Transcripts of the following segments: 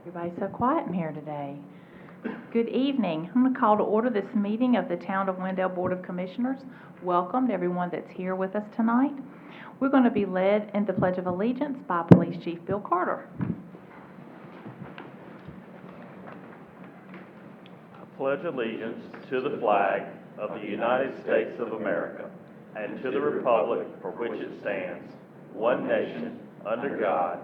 Everybody's so quiet in here today. Good evening. I'm going to call to order this meeting of the Town of Wendell Board of Commissioners. Welcome to everyone that's here with us tonight. We're going to be led in the Pledge of Allegiance by Police Chief Bill Carter. I pledge allegiance to the flag of the United States of America and to the republic for which it stands, one nation, under God,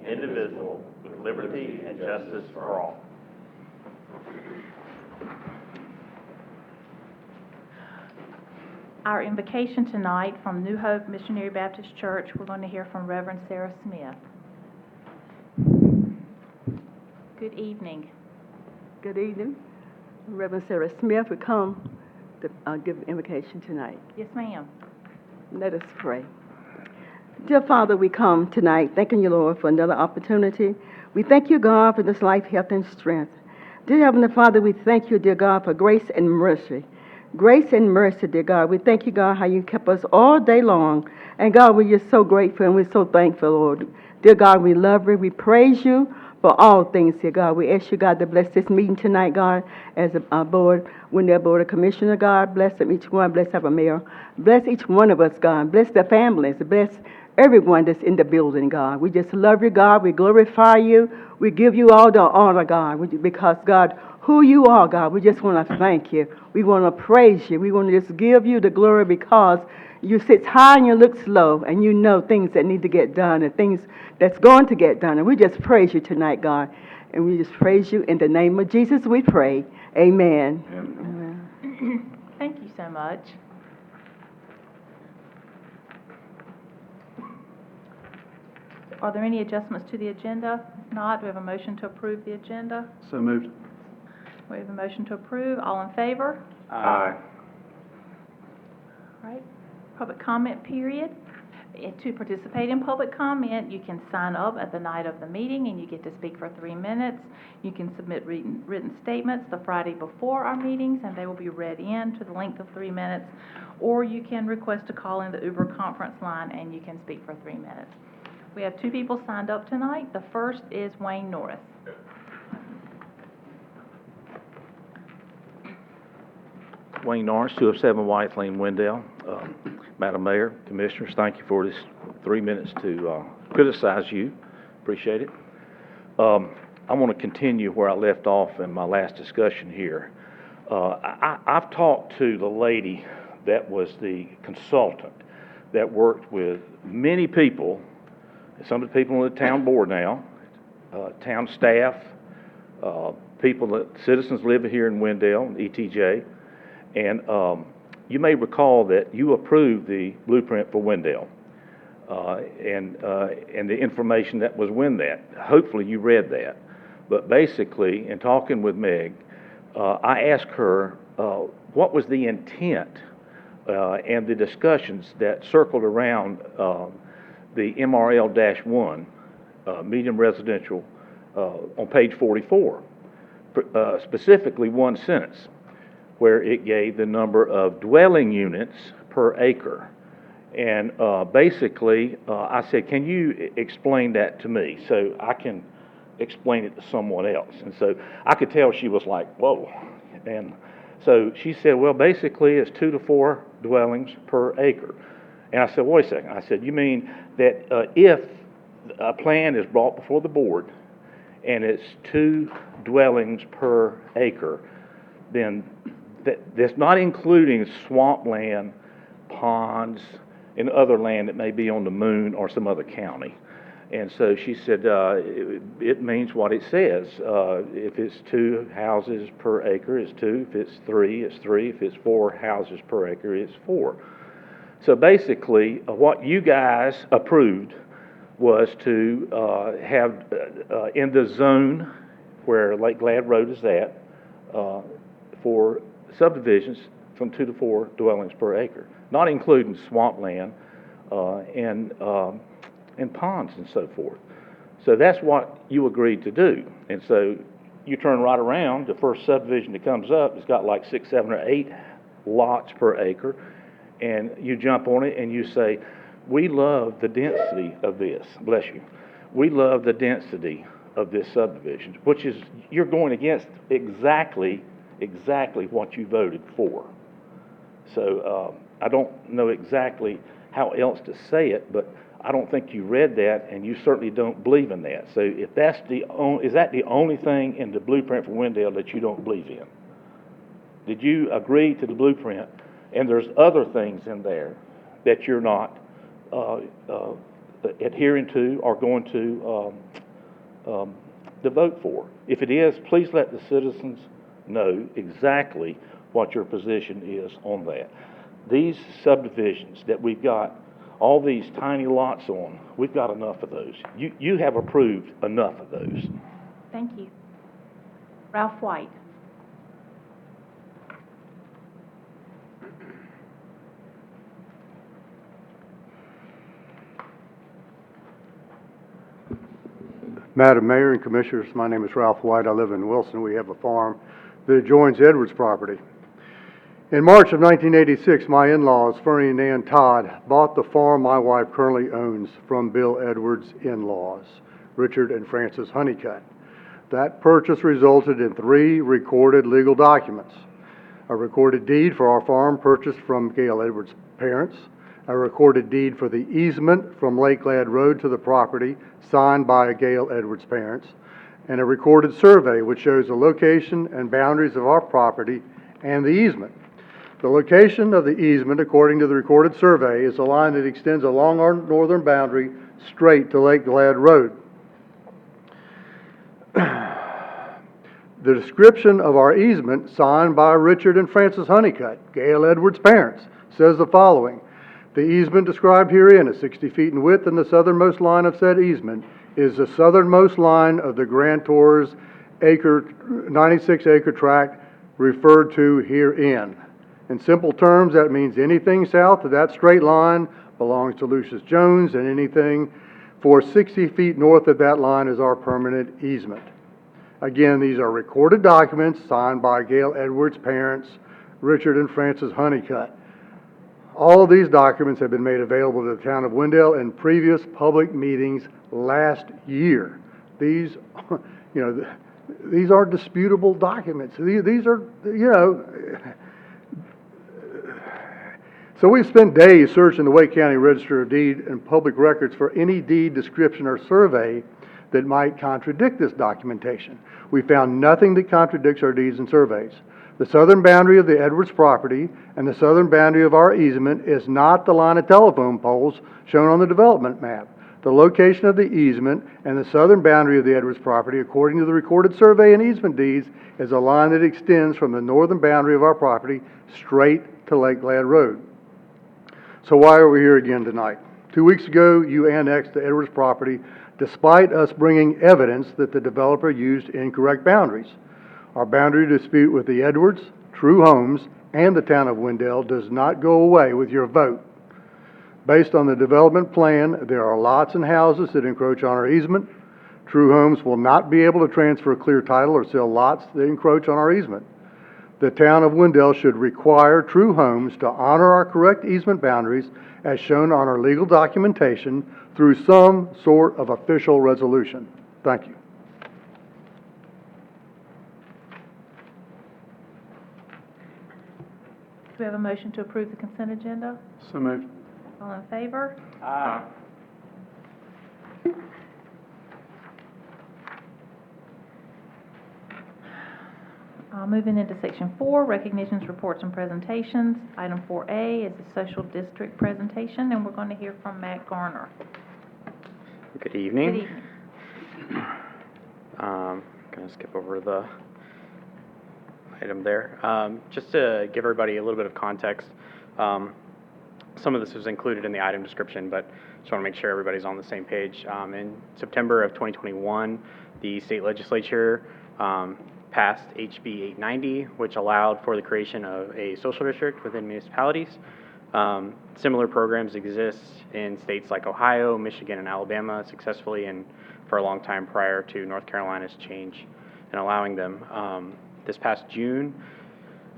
indivisible, with liberty and justice for all. Our invocation tonight from New Hope Missionary Baptist Church, we're going to hear from Reverend Sarah Smith. Good evening. Good evening. Reverend Sarah Smith will come to give the invocation tonight. Yes, ma'am. Let us pray. Dear Father, we come tonight thanking you, Lord, for another opportunity. We thank you, God, for this life, health, and strength. Dear Heavenly Father, we thank you, dear God, for grace and mercy. Grace and mercy, dear God. We thank you, God, how you kept us all day long. And God, we're just so grateful and we're so thankful, Lord. Dear God, we love you. We praise you for all things, dear God. We ask you, God, to bless this meeting tonight, God, as a board, Wendell Board of Commissioner, God. Bless them each one. Bless our mayor. Bless each one of us, God. Bless the families. Bless everyone that's in the building, God. We just love you, God. We glorify you. We give you all the honor, God, because, God, who you are, God, we just want to thank you. We want to praise you. We want to just give you the glory because you sit high and you look low, and you know things that need to get done and things that's going to get done. And we just praise you tonight, God. And we just praise you in the name of Jesus, we pray. Amen. Amen. Thank you so much. Are there any adjustments to the agenda? If not, do we have a motion to approve the agenda? So moved. We have a motion to approve. All in favor? Aye. All right. Public comment period. To participate in public comment, you can sign up at the night of the meeting and you get to speak for 3 minutes. You can submit written statements the Friday before our meetings and they will be read in to the length of 3 minutes. Or you can request to call in the Uber conference line and you can speak for 3 minutes. We have 2 people signed up tonight. The first is Wayne Norris. Wayne Norris, 207 White Lane, Wendell. Madam Mayor, Commissioners, thank you for this 3 minutes to criticize you. Appreciate it. I want to continue where I left off in my last discussion here. I've talked to the lady that was the consultant that worked with many people, some of the people on the town board now, town staff, citizens living here in Wendell, ETJ, and you may recall that you approved the blueprint for Wendell and the information that was in that. Hopefully you read that. But basically, in talking with Meg, I asked her what was the intent and the discussions that circled around the MRL-1, medium residential, on page 44, specifically one sentence, where it gave the number of dwelling units per acre. And basically, I said, can you explain that to me so I can explain it to someone else? And so I could tell she was like, whoa. And so she said, well, basically it's 2 to 4 dwellings per acre. And I said, wait a second. I said, you mean that if a plan is brought before the board and it's 2 dwellings per acre, then that's not including swampland, ponds, and other land that may be on the moon or some other county. And so she said, it means what it says. If it's 2 houses per acre, it's 2. If it's 3, it's 3. If it's 4 houses per acre, it's 4. So basically, what you guys approved was to have in the zone where Lake Glad Road is at, for subdivisions from 2 to 4 dwellings per acre, not including swampland and ponds and so forth. So that's what you agreed to do. And so you turn right around, the first subdivision that comes up, it's got like 6, 7, or 8 lots per acre, and you jump on it and you say, we love the density of this. Bless you. We love the density of this subdivision, which is, you're going against exactly what you voted for. So, I don't know exactly how else to say it, but I don't think you read that, and you certainly don't believe in that. So if that's is that the only thing in the blueprint for Wendell that you don't believe in? Did you agree to the blueprint, and there's other things in there that you're not adhering to or going to vote for? If it is, please let the citizens know exactly what your position is on that. These subdivisions that we've got all these tiny lots on, we've got enough of those. You have approved enough of those. Thank you. Ralph White. Madam Mayor and Commissioners, my name is Ralph White. I live in Wilson. We have a farm that adjoins Edwards property. In March of 1986, my in-laws, Fernie and Ann Todd, bought the farm my wife currently owns from Bill Edwards' in-laws, Richard and Frances Honeycutt. That purchase resulted in 3 recorded legal documents: a recorded deed for our farm purchased from Gail Edwards' parents, a recorded deed for the easement from Lake Ladd Road to the property signed by Gail Edwards' parents, and a recorded survey which shows the location and boundaries of our property and the easement. The location of the easement, according to the recorded survey, is a line that extends along our northern boundary straight to Lake Ladd Road. The description of our easement, signed by Richard and Frances Honeycutt, Gail Edwards' parents, says the following: the easement described herein is 60 feet in width, and the southernmost line of said easement is the southernmost line of the grantor's 96-acre tract referred to herein. In simple terms, that means anything south of that straight line belongs to Lucius Jones, and anything for 60 feet north of that line is our permanent easement. Again, these are recorded documents signed by Gail Edwards' parents, Richard and Frances Honeycutt. All of these documents have been made available to the town of Wendell in previous public meetings last year. These, these are disputable documents. These are, So we've spent days searching the Wake County Register of Deed and public records for any deed, description, or survey that might contradict this documentation. We found nothing that contradicts our deeds and surveys. The southern boundary of the Edwards property and the southern boundary of our easement is not the line of telephone poles shown on the development map. The location of the easement and the southern boundary of the Edwards property, according to the recorded survey and easement deeds, is a line that extends from the northern boundary of our property straight to Lake Ladd Road. So why are we here again tonight? 2 weeks ago, you annexed the Edwards property despite us bringing evidence that the developer used incorrect boundaries. Our boundary dispute with the Edwards, True Homes, and the town of Wendell does not go away with your vote. Based on the development plan, there are lots and houses that encroach on our easement. True Homes will not be able to transfer clear title or sell lots that encroach on our easement. The town of Wendell should require True Homes to honor our correct easement boundaries as shown on our legal documentation through some sort of official resolution. Thank you. Do we have a motion to approve the consent agenda? So moved. All in favor? Aye. Moving into section 4, recognitions, reports, and presentations. Item 4A is the social district presentation, and we're going to hear from Matt Garner. Good evening. Good evening. Going to skip over the item there. Just to give everybody a little bit of context, some of this was included in the item description, but just want to make sure everybody's on the same page. In September of 2021, the state legislature passed HB 890, which allowed for the creation of a social district within municipalities. Similar programs exist in states like Ohio, Michigan, and Alabama successfully and for a long time prior to North Carolina's change in allowing them. This past June,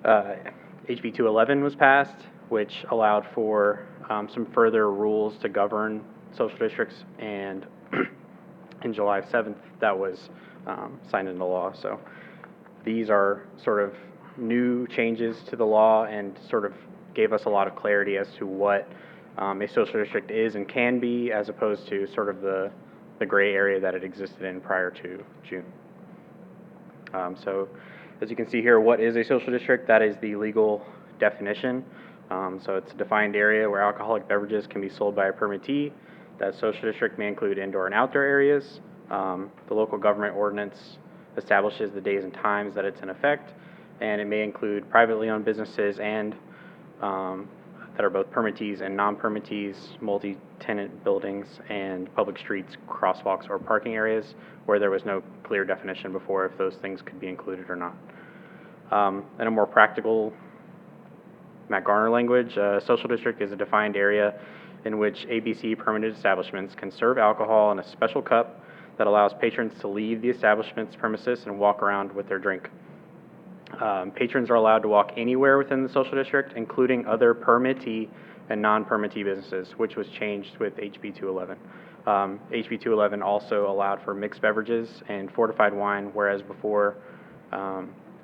HB 211 was passed, which allowed for some further rules to govern social districts and in July 7th, that was signed into law. So these are sort of new changes to the law and sort of gave us a lot of clarity as to what a social district is and can be, as opposed to sort of the gray area that it existed in prior to June. So as you can see here, what is a social district? That is the legal definition. So it's a defined area where alcoholic beverages can be sold by a permittee. That social district may include indoor and outdoor areas. The local government ordinance establishes the days and times that it's in effect, and it may include privately owned businesses and that are both permittees and non-permittees, multi-tenant buildings, and public streets, crosswalks, or parking areas where there was no clear definition before if those things could be included or not. In a more practical Matt Garner language, a social district is a defined area in which ABC permitted establishments can serve alcohol in a special cup that allows patrons to leave the establishment's premises and walk around with their drink. Patrons are allowed to walk anywhere within the social district, including other permittee and non-permittee businesses, which was changed with HB 211. HB 211 also allowed for mixed beverages and fortified wine, whereas before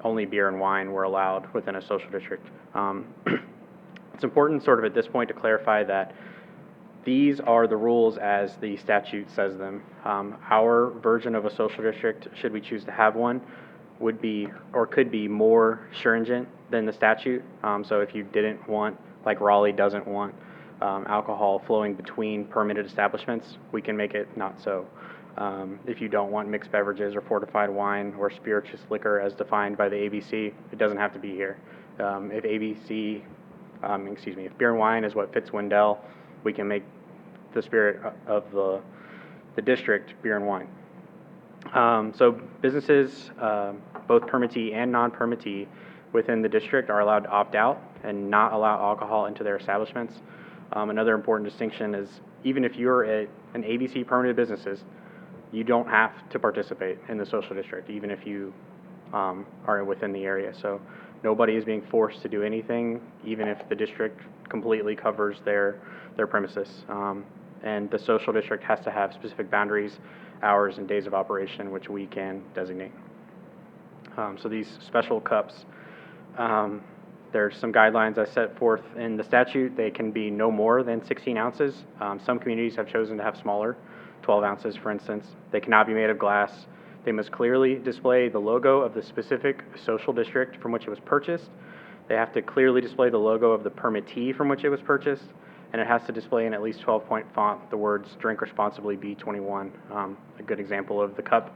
only beer and wine were allowed within a social district. It's important sort of at this point to clarify that these are the rules as the statute says them. Our version of a social district, should we choose to have one, would be or could be more stringent than the statute. So if you didn't want, like Raleigh doesn't want, alcohol flowing between permitted establishments, we can make it not so. If you don't want mixed beverages or fortified wine or spirituous liquor as defined by the ABC, it doesn't have to be here. If if beer and wine is what fits Wendell, we can make the spirit of the district beer and wine. So businesses, both permittee and non-permittee within the district, are allowed to opt out and not allow alcohol into their establishments. Another important distinction is even if you're an ABC permitted businesses, you don't have to participate in the social district, even if you are within the area. So nobody is being forced to do anything, even if the district completely covers their premises. And the social district has to have specific boundaries, hours, and days of operation, which we can designate. So these special cups, there's some guidelines I set forth in the statute. They can be no more than 16 ounces. Some communities have chosen to have smaller, 12 ounces, for instance. They cannot be made of glass. They must clearly display the logo of the specific social district from which it was purchased. They have to clearly display the logo of the permittee from which it was purchased, and it has to display in at least 12-point font the words "Drink Responsibly B21." A good example of the cup,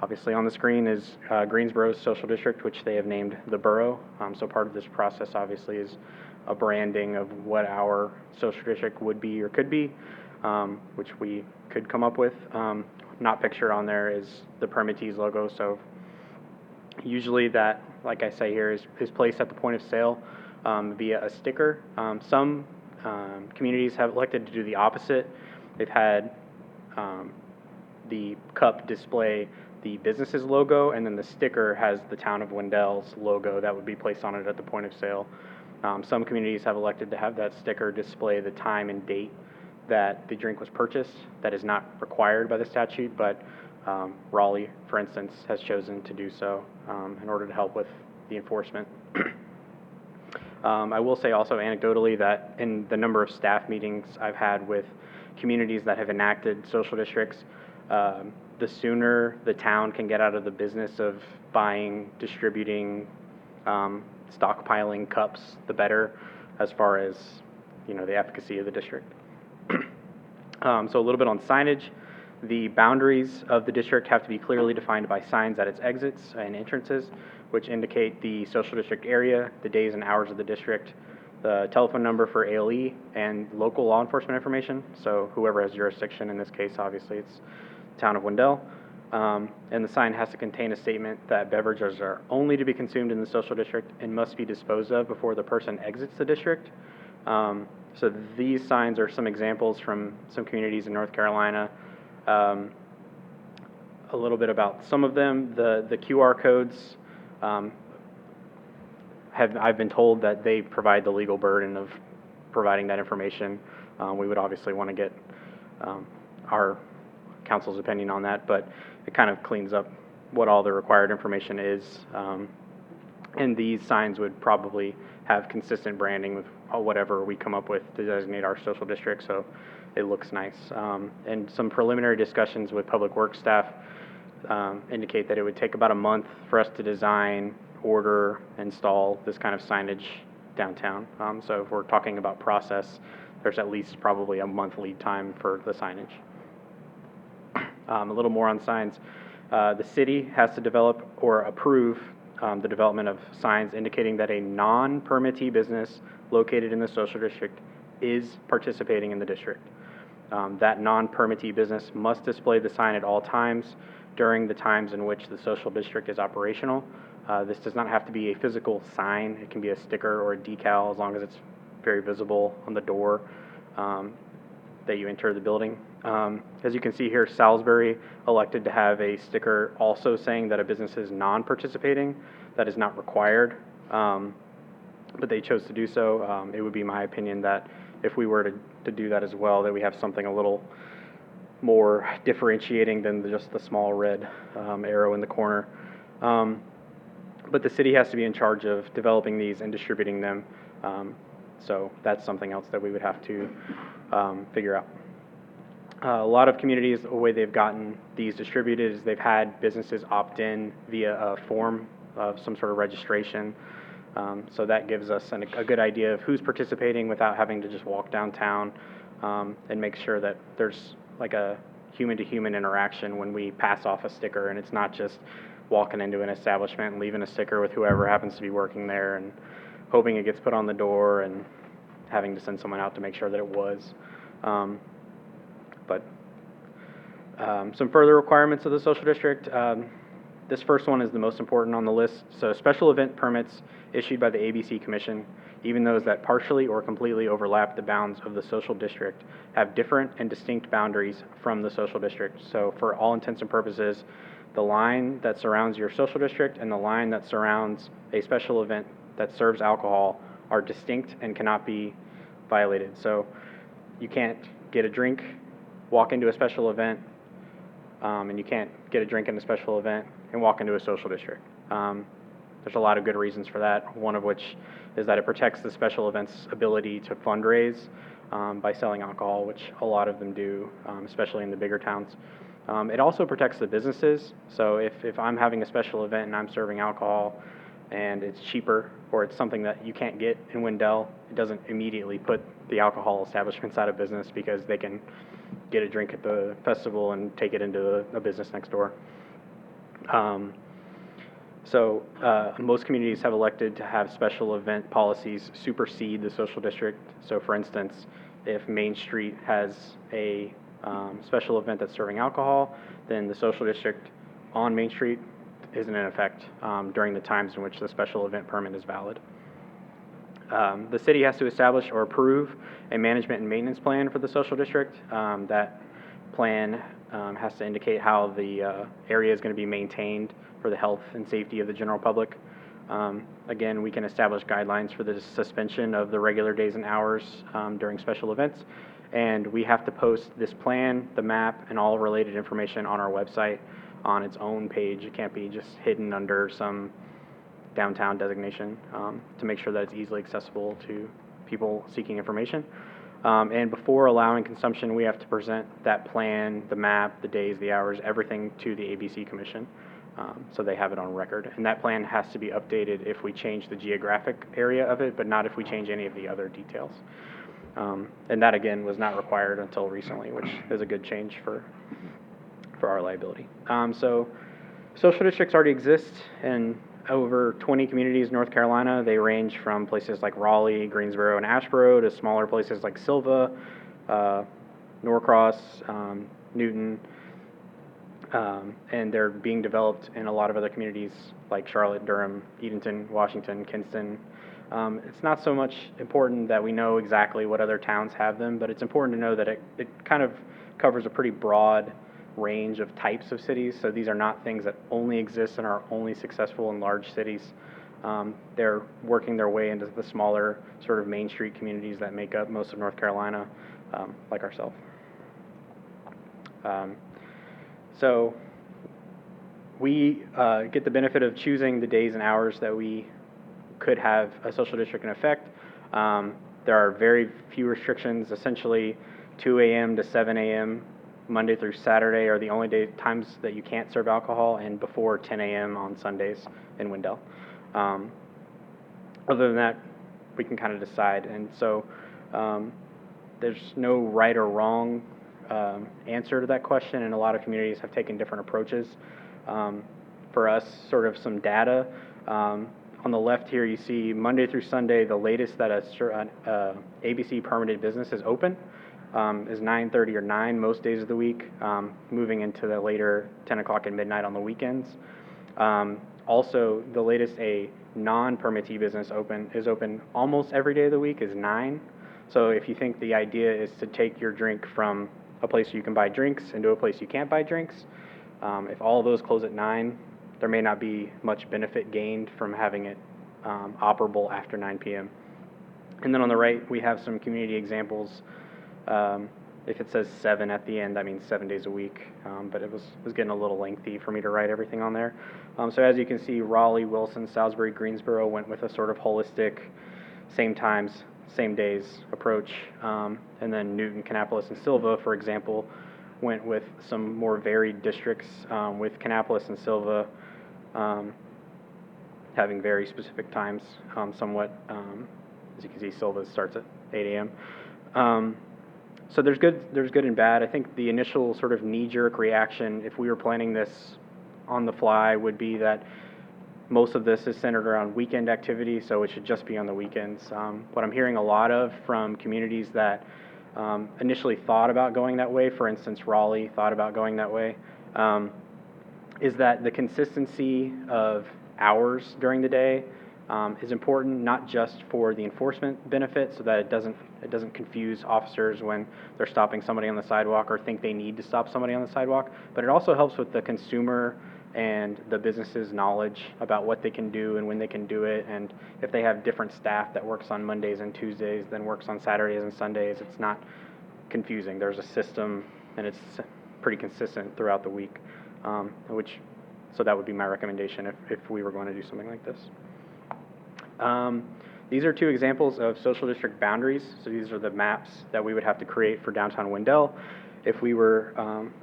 obviously on the screen, is Greensboro's social district, which they have named the borough. So part of this process, obviously, is a branding of what our social district would be or could be, which we could come up with. Not pictured on there is the permittee's logo. So usually that, like I say here, is placed at the point of sale via a sticker. Some communities have elected to do the opposite. They've had the cup display the business's logo, and then the sticker has the town of Wendell's logo that would be placed on it at the point of sale. Some communities have elected to have that sticker display the time and date that the drink was purchased. That is not required by the statute, but Raleigh, for instance, has chosen to do so in order to help with the enforcement. I will say also anecdotally that in the number of staff meetings I've had with communities that have enacted social districts, the sooner the town can get out of the business of buying, distributing, stockpiling cups, the better, as far as the efficacy of the district. So a little bit on signage. The boundaries of the district have to be clearly defined by signs at its exits and entrances, which indicate the social district area, the days and hours of the district, the telephone number for ALE, and local law enforcement information. So whoever has jurisdiction, in this case, obviously it's the town of Wendell. And the sign has to contain a statement that beverages are only to be consumed in the social district and must be disposed of before the person exits the district. So these signs are some examples from some communities in North Carolina. A little bit about some of them. The QR codes, I've been told that they provide the legal burden of providing that information. We would obviously want to get our council's opinion on that, but it kind of cleans up what all the required information is. And these signs would probably have consistent branding with whatever we come up with to designate our social district, so it looks nice. And some preliminary discussions with Public Works staff indicate that it would take about a month for us to design, order, install this kind of signage downtown. So if we're talking about process, there's at least probably a month lead time for the signage. A little more on signs. The city has to develop or approve the development of signs indicating that a non-permittee business located in the social district is participating in the district. That non-permittee business must display the sign at all times during the times in which the social district is operational. This does not have to be a physical sign. It can be a sticker or a decal as long as it's very visible on the door that you enter the building. As you can see here, Salisbury elected to have a sticker also saying that a business is non-participating. That is not required, but they chose to do so. It would be my opinion that if we were to do that as well, that we have something a little more differentiating than just the small red arrow in the corner. But the city has to be in charge of developing these and distributing them. So that's something else that we would have to figure out. A lot of communities, the way they've gotten these distributed is they've had businesses opt in via a form of some sort of registration. So that gives us a good idea of who's participating without having to just walk downtown and make sure that there's like a human-to-human interaction when we pass off a sticker, and it's not just walking into an establishment and leaving a sticker with whoever happens to be working there and hoping it gets put on the door and having to send someone out to make sure that it was. Some further requirements of the social district. This first one is the most important on the list. So special event permits issued by the ABC Commission, even those that partially or completely overlap the bounds of the social district, have different and distinct boundaries from the social district. So for all intents and purposes, the line that surrounds your social district and the line that surrounds a special event that serves alcohol are distinct and cannot be violated. So you can't get a drink, walk into a special event, and you can't get a drink in a special event and walk into a social district. There's a lot of good reasons for that, one of which is that it protects the special events' ability to fundraise by selling alcohol, which a lot of them do, especially in the bigger towns. It also protects the businesses. So if I'm having a special event and I'm serving alcohol and it's cheaper or it's something that you can't get in Wendell, it doesn't immediately put the alcohol establishments out of business because they can get a drink at the festival and take it into a business next door. Most communities have elected to have special event policies supersede the social district. So for instance, if Main Street has a special event that's serving alcohol, then the social district on Main Street isn't in effect during the times in which the special event permit is valid. The city has to establish or approve a management and maintenance plan for the social district. That plan has to indicate how the area is going to be maintained for the health and safety of the general public. Again, we can establish guidelines for the suspension of the regular days and hours during special events, and we have to post this plan, the map, and all related information on our website on its own page. It can't be just hidden under some downtown designation to make sure that it's easily accessible to people seeking information. And before allowing consumption, we have to present that plan, the map, the days, the hours, everything to the ABC Commission so they have it on record. And that plan has to be updated if we change the geographic area of it, but not if we change any of the other details. And that, again, was not required until recently, which is a good change for our liability. So social districts already exist in over 20 communities in North Carolina. They range from places like Raleigh, Greensboro, and Asheboro to smaller places like Silva, Norcross, Newton, and they're being developed in a lot of other communities like Charlotte, Durham, Edenton, Washington, Kinston. It's not so much important that we know exactly what other towns have them, but it's important to know that it kind of covers a pretty broad range of types of cities. So these are not things that only exist and are only successful in large cities. They're working their way into the smaller sort of Main Street communities that make up most of North Carolina, like ourselves. So we get the benefit of choosing the days and hours that we could have a social district in effect. There are very few restrictions. Essentially, 2 a.m. to 7 a.m. Monday through Saturday are the only times that you can't serve alcohol, and before 10 a.m. on Sundays in Wendell. Other than that, we can kind of decide. And so there's no right or wrong answer to that question, and a lot of communities have taken different approaches. For us, sort of some data. On the left here, you see Monday through Sunday, the latest that a ABC permitted business is open is 9:30 or 9 most days of the week, moving into the later 10 o'clock and midnight on the weekends. Also, the latest a non-permittee business is open almost every day of the week is 9. So if you think the idea is to take your drink from a place you can buy drinks into a place you can't buy drinks, if all of those close at 9, there may not be much benefit gained from having it operable after 9 p.m. And then on the right, we have some community examples. If it says 7 at the end, that means 7 days a week, but it was getting a little lengthy for me to write everything on there. So as you can see, Raleigh, Wilson, Salisbury, Greensboro went with a sort of holistic, same times, same days approach. And then Newton, Kannapolis, and Silva, for example, went with some more varied districts, with Kannapolis and Silva having very specific times, somewhat. As you can see, Silva starts at 8 a.m. So there's good and bad. I think the initial sort of knee-jerk reaction, if we were planning this on the fly, would be that most of this is centered around weekend activity, so it should just be on the weekends. What I'm hearing a lot of from communities that initially thought about going that way, for instance, Raleigh thought about going that way, is that the consistency of hours during the day is important, not just for the enforcement benefit, so that it doesn't confuse officers when they're stopping somebody on the sidewalk or think they need to stop somebody on the sidewalk, but it also helps with the consumer and the business's knowledge about what they can do and when they can do it, and if they have different staff that works on Mondays and Tuesdays than works on Saturdays and Sundays, it's not confusing. There's a system, and it's pretty consistent throughout the week, so that would be my recommendation if we were going to do something like this. These are two examples of social district boundaries. So these are the maps that we would have to create for downtown Wendell if we were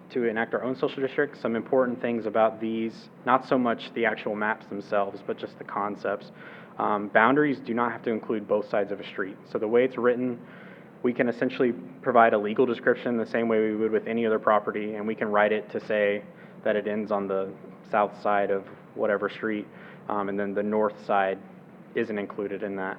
to enact our own social district. Some important things about these, not so much the actual maps themselves, but just the concepts. Boundaries do not have to include both sides of a street. So the way it's written, we can essentially provide a legal description the same way we would with any other property, and we can write it to say that it ends on the south side of whatever street, and then the north side isn't included in that.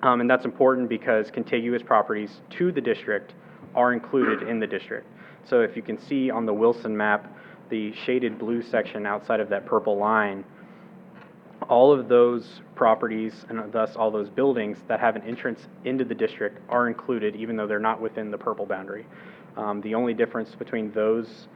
And that's important because contiguous properties to the district are included in the district. So if you can see on the Wilson map, the shaded blue section outside of that purple line, all of those properties and thus all those buildings that have an entrance into the district are included, even though they're not within the purple boundary. The only difference between those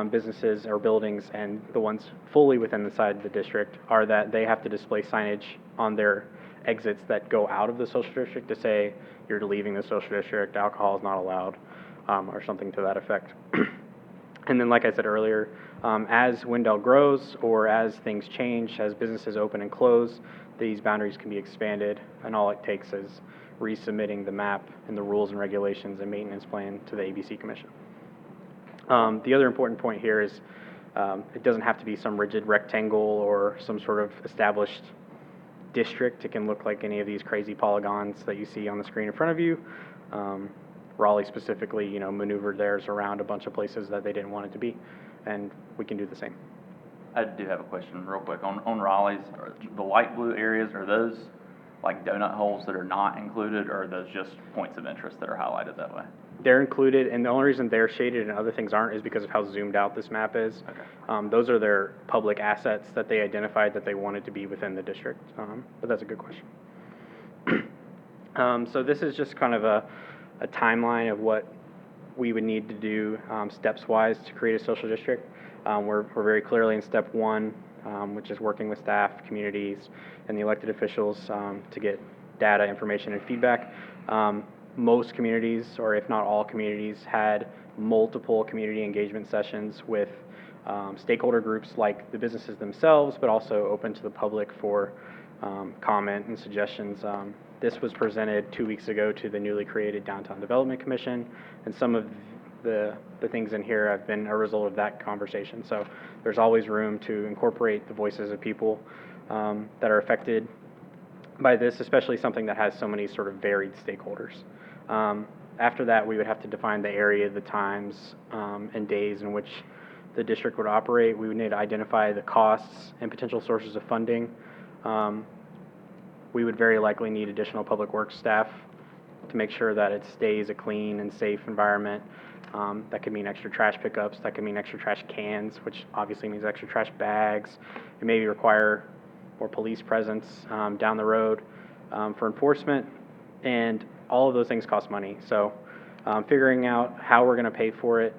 businesses or buildings and the ones fully within the side of the district are that they have to display signage on their exits that go out of the social district to say you're leaving the social district, alcohol is not allowed, or something to that effect. And then, like I said earlier, as Wendell grows or as things change, as businesses open and close, these boundaries can be expanded, and all it takes is resubmitting the map and the rules and regulations and maintenance plan to the ABC Commission. The other important point here is it doesn't have to be some rigid rectangle or some sort of established district. It can look like any of these crazy polygons that you see on the screen in front of you. Raleigh specifically, maneuvered theirs around a bunch of places that they didn't want it to be, and we can do the same. I do have a question real quick. On Raleigh's, the light blue areas, are those like donut holes that are not included, or are those just points of interest that are highlighted that way? They're included, and the only reason they're shaded and other things aren't is because of how zoomed out this map is. Okay. Those are their public assets that they identified that they wanted to be within the district, but that's a good question. So this is just kind of a timeline of what we would need to do steps-wise to create a social district. We're very clearly in step 1, which is working with staff, communities, and the elected officials to get data, information, and feedback. most communities, or if not all communities, had multiple community engagement sessions with stakeholder groups like the businesses themselves, but also open to the public for comment and suggestions. This was presented 2 weeks ago to the newly created Downtown Development Commission, and some of the things in here have been a result of that conversation. So there's always room to incorporate the voices of people that are affected by this, especially something that has so many sort of varied stakeholders. After that, we would have to define the area, the times, and days in which the district would operate. We would need to identify the costs and potential sources of funding. We would very likely need additional public works staff to make sure that it stays a clean and safe environment. That could mean extra trash pickups, that could mean extra trash cans, which obviously means extra trash bags. It may require more police presence down the road for enforcement, and all of those things cost money. So figuring out how we're going to pay for it,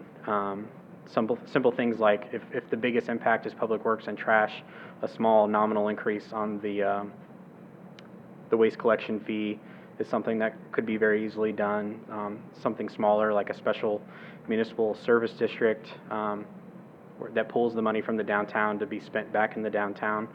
simple things like if the biggest impact is public works and trash, a small nominal increase on the waste collection fee is something that could be very easily done. Something smaller like a special municipal service district that pulls the money from the downtown to be spent back in the downtown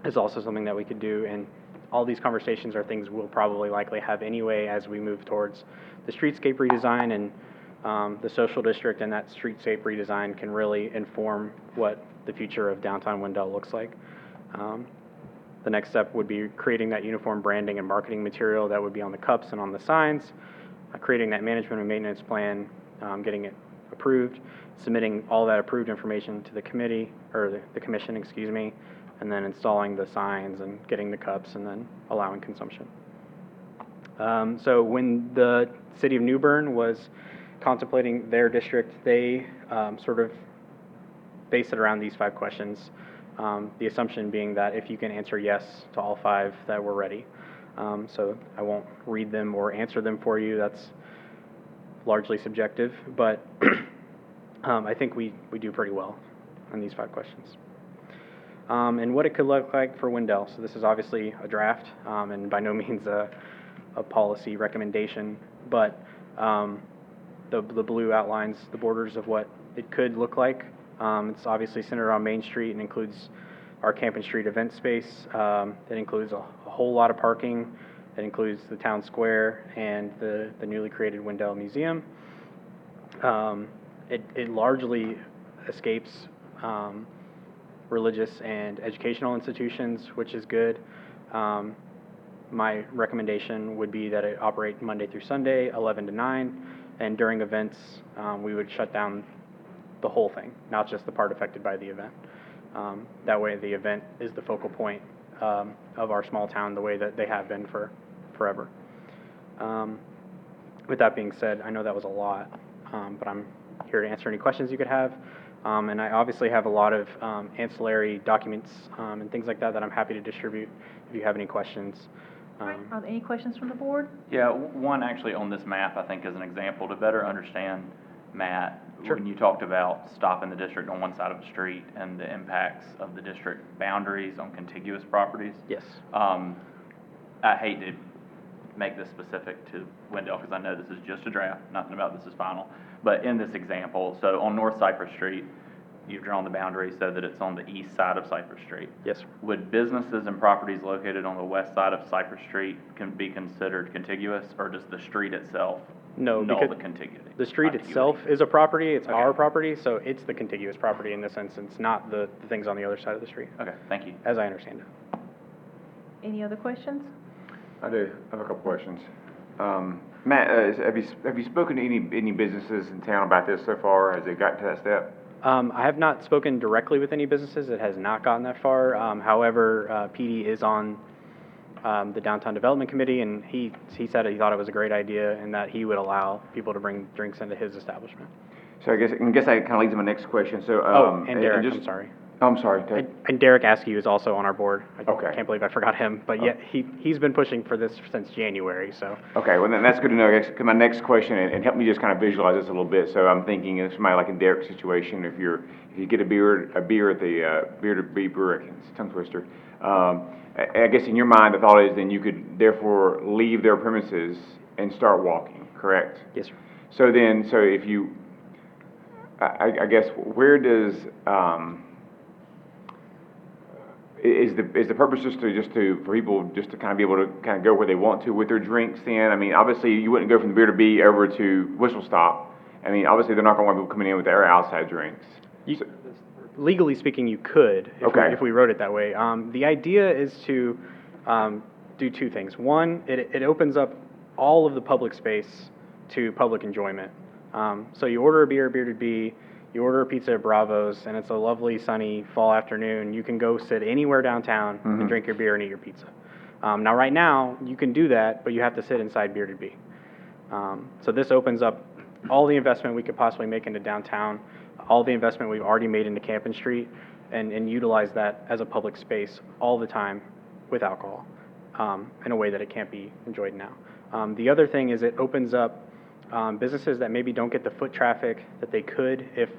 is also something that we could do. And all these conversations are things we'll probably likely have anyway as we move towards the streetscape redesign, and the social district and that streetscape redesign can really inform what the future of downtown Wendell looks like. The next step would be creating that uniform branding and marketing material that would be on the cups and on the signs, creating that management and maintenance plan, getting it approved, submitting all that approved information to the committee, or the commission, excuse me, and then installing the signs and getting the cups and then allowing consumption. So when the city of New Bern was contemplating their district, they sort of based it around these 5 questions. The assumption being that if you can answer yes to all 5, that we're ready. So I won't read them or answer them for you. That's largely subjective, but I think we do pretty well on these 5 questions. And what it could look like for Wendell. So this is obviously a draft, and by no means a policy recommendation, but the blue outlines the borders of what it could look like. It's obviously centered on Main Street and includes our Camp and Street event space. It includes a whole lot of parking. It includes the town square and the newly created Wendell Museum. It largely escapes religious and educational institutions, which is good. My recommendation would be that it operate Monday through Sunday, 11 to 9, and during events, we would shut down the whole thing, not just the part affected by the event. That way the event is the focal point of our small town, the way that they have been for forever. With that being said, I know that was a lot, but I'm here to answer any questions you could have. And I obviously have a lot of ancillary documents and things like that I'm happy to distribute if you have any questions. All right, are there any questions from the board? Yeah, one actually on this map, I think, as an example, to better understand, Matt, Sure. when you talked about stopping the district on one side of the street and the impacts of the district boundaries on contiguous properties. Yes. I hate to make this specific to Wendell because I know this is just a draft, nothing about this is final. But in this example, so on North Cypress Street, you've drawn the boundary so that it's on the east side of Cypress Street. Yes, sir. Would businesses and properties located on the west side of Cypress Street can be considered contiguous, or does the street itself No, null because the contiguity? the street contiguity? itself is a property, it's Okay. our property, so it's the contiguous property in this instance, not the things on the other side of the street, Okay, thank you. as I understand it. Any other questions? I do. I have a couple questions. Matt, have you spoken to any businesses in town about this so far? Has it gotten to that step? I have not spoken directly with any businesses. It has not gotten that far. However, PD is on the Downtown Development Committee, and he said he thought it was a great idea and that he would allow people to bring drinks into his establishment. So I guess that kind of leads to my next question. So, And Derek, just- I'm sorry. I'm sorry. Ted. And Derek Askew is also on our board. I Okay. can't believe I forgot him, but yeah, he's been pushing for this since January, so. Okay, well, then that's good to know. I guess 'cause my next question, and help me just kind of visualize this a little bit. So I'm thinking of somebody like in Derek's situation, if you get a beer at the Beer to Be Brewer, it's a tongue twister, I guess in your mind, the thought is then you could therefore leave their premises and start walking, correct? Yes, sir. So then, so if you, I guess, where does, is the purpose just for people just to kind of be able to kind of go where they want to with their drinks then? I mean, obviously, you wouldn't go from the Beer to Bee over to Whistle Stop. I mean, obviously, they're not gonna want people coming in with their outside drinks. So- Legally speaking, you could, Okay. if we wrote it that way. The idea is to do two things. One, it opens up all of the public space to public enjoyment. So you order a beer to be, you order a pizza at Bravo's, and it's a lovely sunny fall afternoon. You can go sit anywhere downtown and drink your beer and eat your pizza. Now, right now, you can do that, but you have to sit inside beer to be. So this opens up all the investment we could possibly make into downtown, all the investment we've already made into Campin Street, and utilize that as a public space all the time with alcohol in a way that it can't be enjoyed now. The other thing is it opens up businesses that maybe don't get the foot traffic that they could if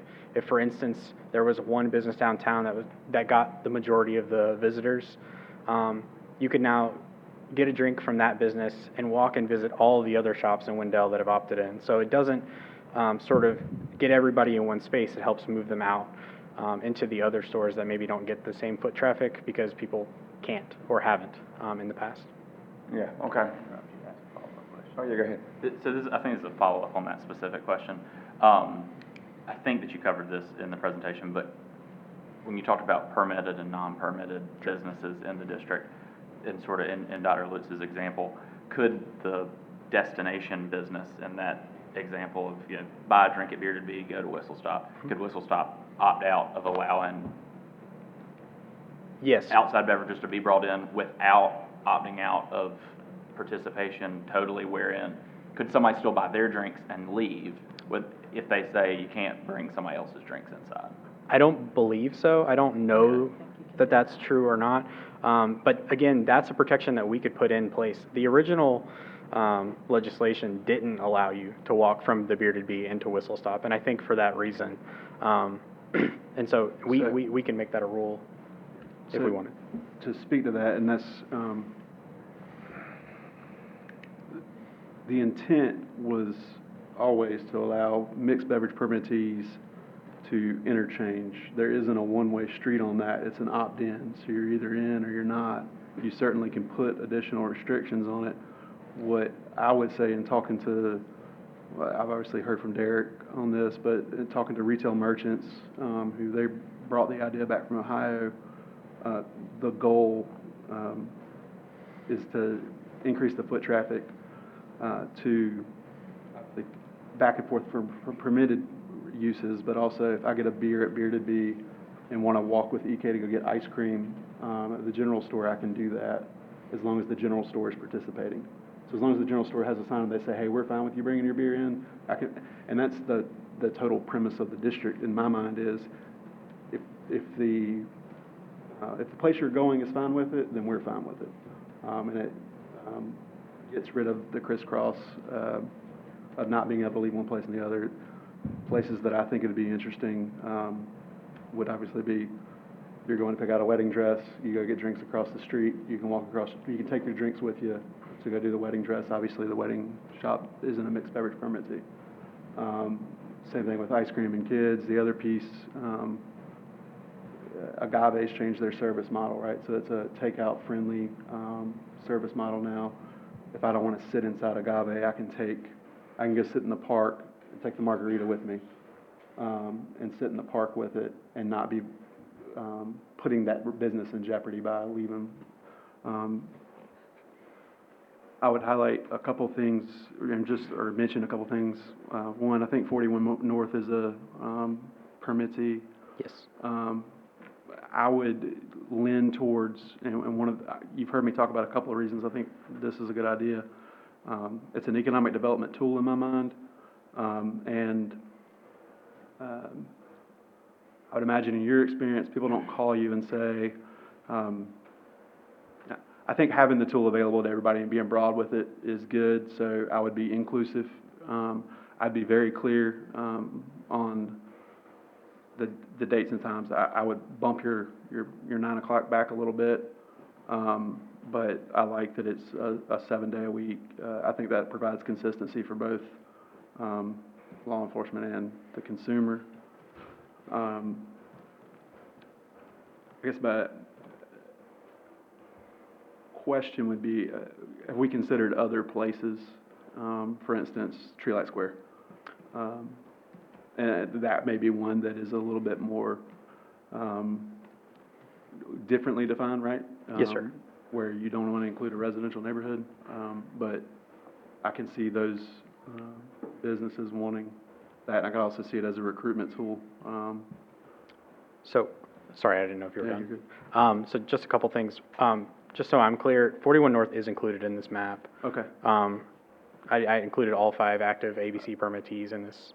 for instance, there was one business downtown that got the majority of the visitors. You could now get a drink from that business and walk and visit all the other shops in Wendell that have opted in. So it doesn't sort of get everybody in one space. It helps move them out into the other stores that maybe don't get the same foot traffic because people can't or haven't in the past. Yeah, okay. Oh, yeah, go ahead. So this, I think this is a follow-up on that specific question. I think that you covered this in the presentation, but when you talked about permitted and non-permitted businesses in the district, and sort of in Dr. Lutz's example, could the destination business in that example of, you know, buy a drink at Beer to Be, go to Whistle Stop, could Whistle Stop opt out of allowing Yes. outside beverages to be brought in without opting out of participation totally, wherein could somebody still buy their drinks and leave if they say you can't bring somebody else's drinks inside? I don't believe so. I don't know that that's true or not. But again, that's a protection that we could put in place. The original legislation didn't allow you to walk from the Bearded Bee into Whistle Stop, and I think for that reason. And so we can make that a rule if we wanted. To speak to that, and that's, the intent was always to allow mixed beverage permittees to interchange. There isn't a one-way street on that. It's an opt-in, so you're either in or you're not. You certainly can put additional restrictions on it. What I would say in talking to, well, I've obviously heard from Derek on this, but in talking to retail merchants, who they brought the idea back from Ohio, the goal is to increase the foot traffic to the back and forth for permitted uses, but also if I get a beer at Bearded Bee and want to walk with EK to go get ice cream at the general store, I can do that as long as the general store is participating. So as long as the general store has a sign and they say, hey, we're fine with you bringing your beer in, I can, and that's the total premise of the district in my mind is if the place you're going is fine with it, then we're fine with it. And it gets rid of the crisscross of not being able to leave one place and the other. Places that I think would be interesting would obviously be, if you're going to pick out a wedding dress, you go get drinks across the street, you can walk across, you can take your drinks with you to go do the wedding dress. Obviously the wedding shop isn't a mixed beverage permittee. Same thing with ice cream and kids. The other piece, Agave's changed their service model, right? So it's a takeout friendly service model now. If I don't want to sit inside Agave, I can go sit in the park and take the margarita with me and sit in the park with it and not be putting that business in jeopardy by leaving. I would highlight a couple things or mention a couple things. One, I think 41 North is a permittee. Yes. I would lean towards, and you've heard me talk about a couple of reasons I think this is a good idea. It's an economic development tool in my mind, and I would imagine in your experience, people don't call you and say, I think having the tool available to everybody and being broad with it is good, so I would be inclusive. I'd be very clear on the dates and times. I would bump your 9 o'clock back a little bit, But I like that it's a 7-day a week. I think that provides consistency for both law enforcement and the consumer. I guess my question would be, have we considered other places, for instance, Tree Light Square? And that may be one that is a little bit more differently defined, right? Yes, sir. Where you don't want to include a residential neighborhood, but I can see those businesses wanting that. And I can also see it as a recruitment tool. So, sorry, I didn't know if you were Yeah, done. you're good. So just a couple things. Just so I'm clear, 41 North is included in this map. Okay. I included all 5 active ABC permittees in this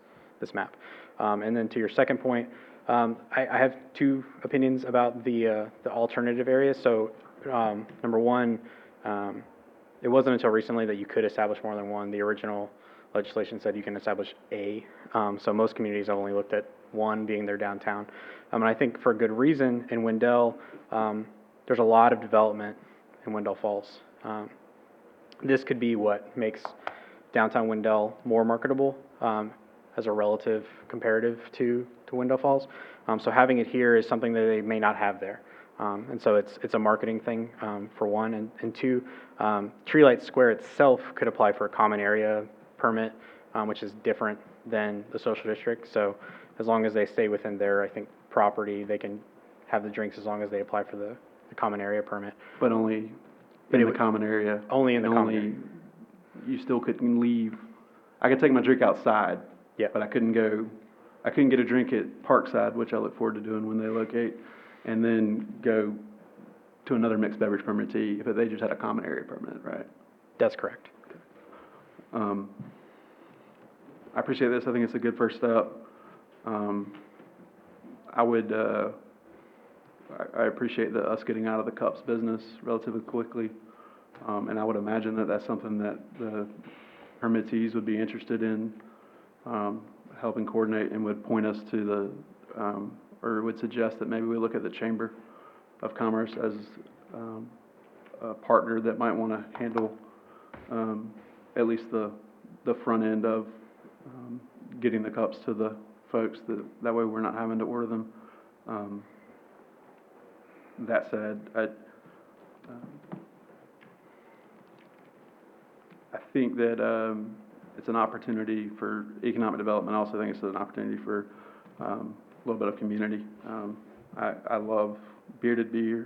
map. And then to your second point, I have 2 opinions about the alternative areas. So, number one, it wasn't until recently that you could establish more than one. The original legislation said you can establish a. So most communities have only looked at one, being their downtown. And I think for good reason in Wendell, there's a lot of development in Wendell Falls. This could be what makes downtown Wendell more marketable as a relative comparative to Wendell Falls. So having it here is something that they may not have there. And so it's a marketing thing, for one. And two, Tree Light Square itself could apply for a common area permit, which is different than the social district. So as long as they stay within their, I think, property, they can have the drinks as long as they apply for the common area permit. But only But in it the would- common area. Only in the and common only- area. You still couldn't leave. I could take my drink outside. Yeah. But I couldn't get a drink at Parkside, which I look forward to doing when they locate, and then go to another mixed beverage permittee if they just had a common area permit, right? That's correct. I appreciate this. I think it's a good first step. I appreciate us getting out of the cups business relatively quickly. And I would imagine that that's something that the permittees would be interested in, helping coordinate, and would point us to or would suggest that maybe we look at the Chamber of Commerce as a partner that might want to handle at least the front end of getting the cups to the folks. That way we're not having to order them. That said, I think that it's an opportunity for economic development. I also think it's an opportunity for a little bit of community. I love Bearded Bee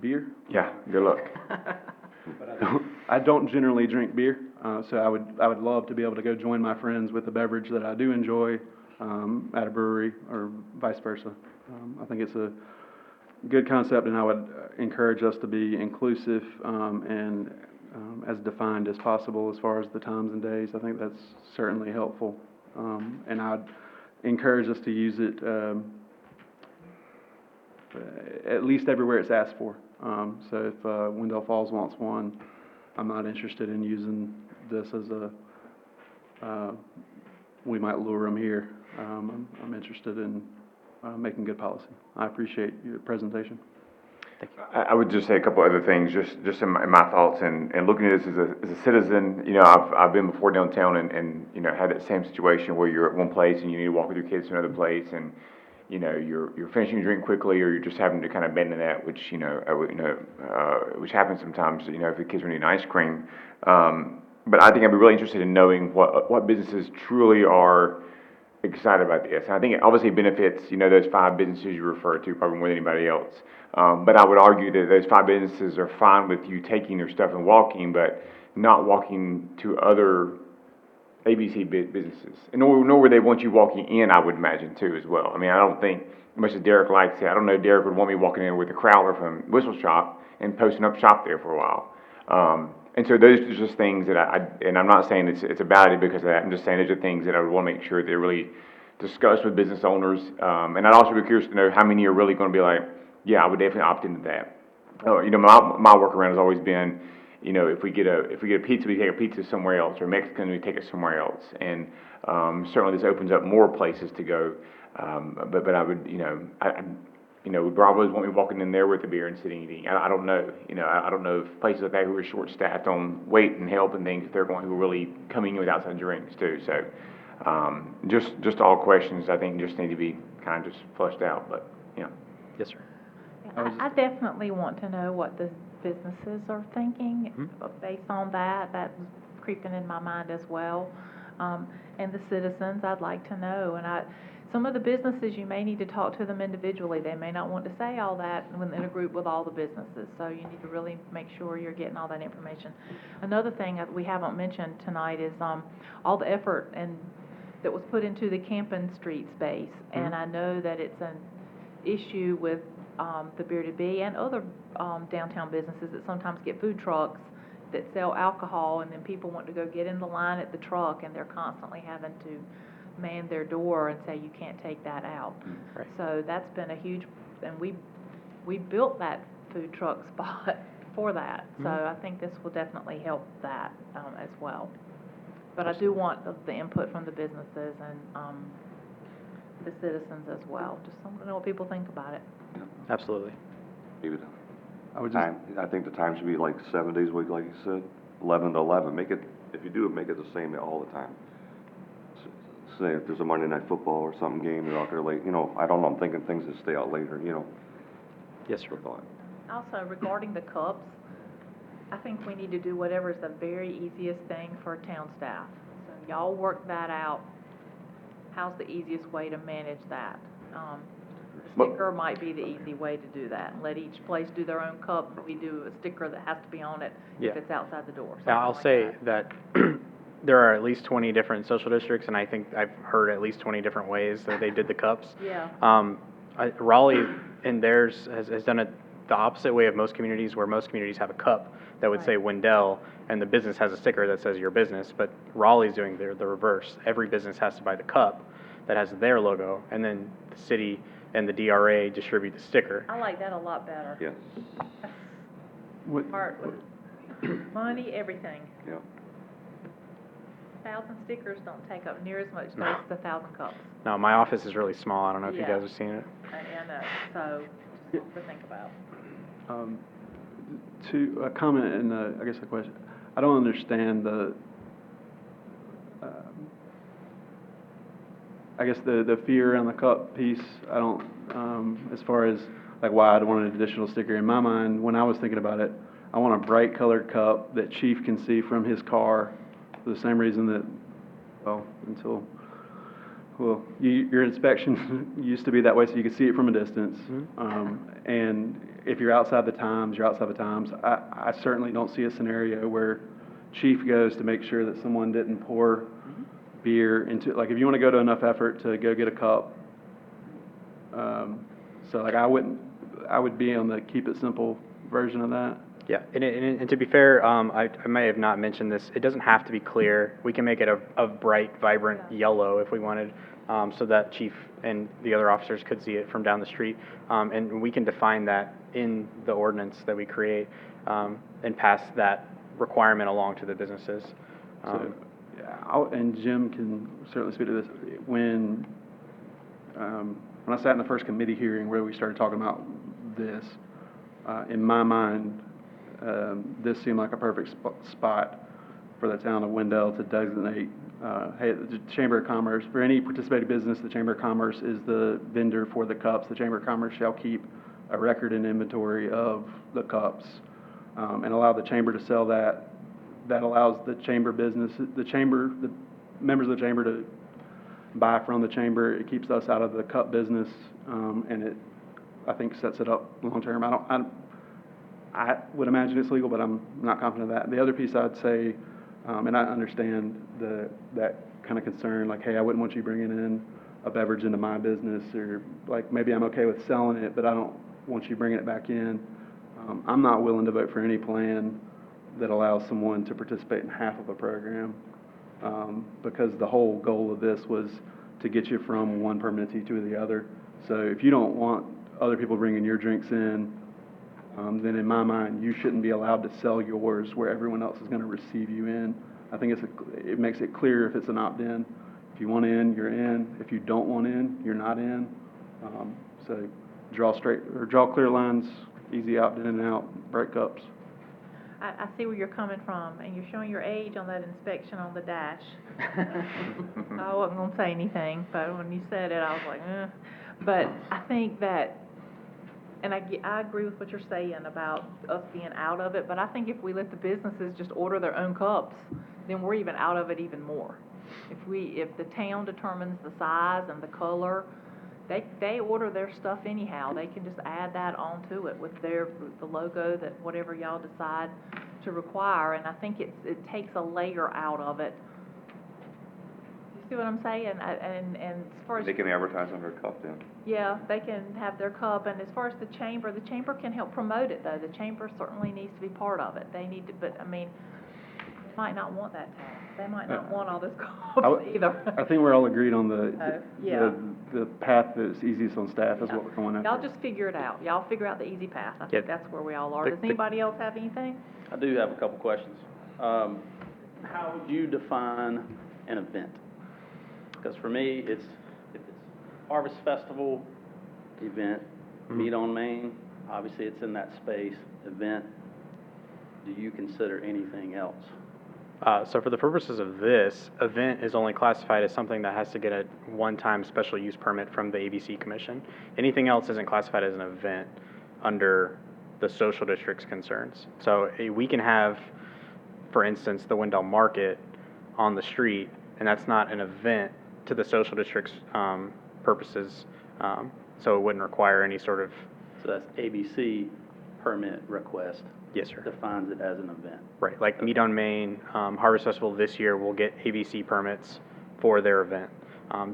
beer. Yeah, good luck. I don't generally drink beer, so I would love to be able to go join my friends with a beverage that I do enjoy at a brewery or vice versa. I think it's a good concept, and I would encourage us to be inclusive and as defined as possible as far as the times and days. I think that's certainly helpful, and I'd encourage us to use it at least everywhere it's asked for. So if Wendell Falls wants one, I'm not interested in using this as we might lure them here. I'm interested in making good policy. I appreciate your presentation. I would just say a couple other things, just in my thoughts, and looking at this as a citizen. You know, I've been before downtown and you know, had that same situation where you're at one place and you need to walk with your kids to another place, and you know, you're finishing your drink quickly, or you're just having to kind of bend in that, which which happens sometimes. You know, if the kids are needing ice cream. But I think I'd be really interested in knowing what businesses truly are excited about this. And I think it obviously benefits, you know, those 5 businesses you refer to probably more than anybody else. But I would argue that those 5 businesses are fine with you taking their stuff and walking, but not walking to other ABC businesses. And nor would they want you walking in, I would imagine, too, as well. I mean, I don't think, as much as Derek likes it, I don't know Derek would want me walking in with a crowler from Whistle Shop and posting up shop there for a while. And so those are just things that and I'm not saying it's a bad idea because of that. I'm just saying those are things that I would want to make sure they're really discussed with business owners. And I'd also be curious to know how many are really going to be like, yeah, I would definitely opt into that. You know, my workaround has always been, you know, if we get a pizza, we take a pizza somewhere else, or Mexican, we take it somewhere else. And certainly this opens up more places to go. But I would, you know, you know, Bravo's won't be walking in there with a beer and sitting eating. I don't know, you know, I don't know if places like that who are short-staffed on weight and help and things, if they're going, who are really coming in with outside drinks too, so, just all questions, I think, just need to be kind of just flushed out, but, you know. Yes, sir. I definitely want to know what the businesses are thinking. Based on that, that was creeping in my mind as well. And the citizens, I'd like to know. And some of the businesses, you may need to talk to them individually. They may not want to say all that when in a group with all the businesses. So you need to really make sure you're getting all that information. Another thing that we haven't mentioned tonight is all the effort that was put into the Campen Street space. And I know that it's an issue with the Bearded Bee and other downtown businesses that sometimes get food trucks that sell alcohol, and then people want to go get in the line at the truck, and they're constantly having to man their door and say, you can't take that out. Right. So that's been a huge, and we built that food truck spot for that. So I think this will definitely help that as well. But I do want the input from the businesses and the citizens as well. Just want to know what people think about it. Absolutely. Leave it. I would just, I think the time should be like 7 days a week, like you said, 11 to 11. Make it, if you do it, make it the same all the time. Say if there's a Monday night football or something game, you're out there late, you know, I don't know, I'm thinking things that stay out later, you know. yes, sir. Also, regarding the cups, I think we need to do whatever is the very easiest thing for town staff. So y'all work that out. How's the easiest way to manage that? The sticker might be the easy way to do that, and let each place do their own cup. We do a sticker that has to be on it if Yeah. it's outside the door. Now, I'll say that there are at least 20 different social districts, and I think I've heard at least 20 different ways that they did the cups. Yeah. Raleigh in theirs has done it the opposite way of most communities, where most communities have a cup that would say Wendell, and the business has a sticker that says your business, but Raleigh's doing the reverse. Every business has to buy the cup that has their logo, and then the city and the DRA distribute the sticker. I like that a lot better. Yes, what, Part with money, everything. yeah. 1,000 stickers don't take up near as much space as 1,000 cups. No, my office is really small. I don't know if you Yeah. guys have seen it. And so, just something to think about. to a comment and I guess a question. I don't understand I guess the fear around the cup piece. I don't, as far as like why I'd want an additional sticker. In my mind, when I was thinking about it, I want a bright colored cup that Chief can see from his car for the same reason that, your inspection used to be that way so you could see it from a distance. And if you're outside the times, you're outside the times. I certainly don't see a scenario where Chief goes to make sure that someone didn't pour beer into, like if you want to go to enough effort to go get a cup, so like I would be on the keep it simple version of that. Yeah, and to be fair, I may have not mentioned this. It doesn't have to be clear. We can make it a bright, vibrant yellow if we wanted, so that Chief and the other officers could see it from down the street. And we can define that in the ordinance that we create, and pass that requirement along to the businesses. And Jim can certainly speak to this. When I sat in the first committee hearing where we started talking about this, in my mind, this seemed like a perfect spot for the town of Wendell to designate, hey, the Chamber of Commerce, for any participating business, the Chamber of Commerce is the vendor for the cups. The Chamber of Commerce shall keep a record and inventory of the cups, and allow the Chamber to sell that. That allows the Chamber business, the members of the Chamber to buy from the Chamber. It keeps us out of the cup business, and it, I think, sets it up long term. I would imagine it's legal, but I'm not confident of that. The other piece I'd say, and I understand that kind of concern, like, hey, I wouldn't want you bringing in a beverage into my business, or like maybe I'm okay with selling it, but I don't want you bringing it back in. I'm not willing to vote for any plan that allows someone to participate in half of a program, because the whole goal of this was to get you from one permanentee to the other. So if you don't want other people bringing your drinks in, then in my mind, you shouldn't be allowed to sell yours where everyone else is going to receive you in. I think it makes it clear if it's an opt-in. If you want in, you're in. If you don't want in, you're not in. So draw clear lines, easy out, in and out, breakups. I see where you're coming from, and you're showing your age on that inspection on the dash. I wasn't gonna say anything, but when you said it, I was like, eh. But I think that, and I agree with what you're saying about us being out of it, but I think if we let the businesses just order their own cups, then we're even out of it even more. If the town determines the size and the color, they order their stuff anyhow. They can just add that onto it with the logo that whatever y'all decide to require, and I think it takes a layer out of it. You see what I'm saying? And as far as They can advertise on their cup then. yeah, they can have their cup, and as far as the chamber can help promote it, though. The chamber certainly needs to be part of it. They need to, but, I mean, they might not want that tax. They might not want all this cups either. I think we're all agreed on yeah. the path that's easiest on staff is what we're going after. Y'all just figure it out. Y'all figure out the easy path. I think that's where we all are. Does anybody else have anything? I do have a couple questions. How would you define an event? Because for me, if it's Harvest Festival event, Meet on Main, obviously it's in that space, event. Do you consider anything else? So for the purposes of this, event is only classified as something that has to get a one-time special use permit from the ABC Commission. Anything else isn't classified as an event under the social district's concerns. So we can have, for instance, the Wendell Market on the street, and that's not an event to the social district's purposes, so it wouldn't require any sort of... So that's ABC permit request. Yes, sir. Defines it as an event. Right, like Meet on Main, Harvest Festival this year will get ABC permits for their event.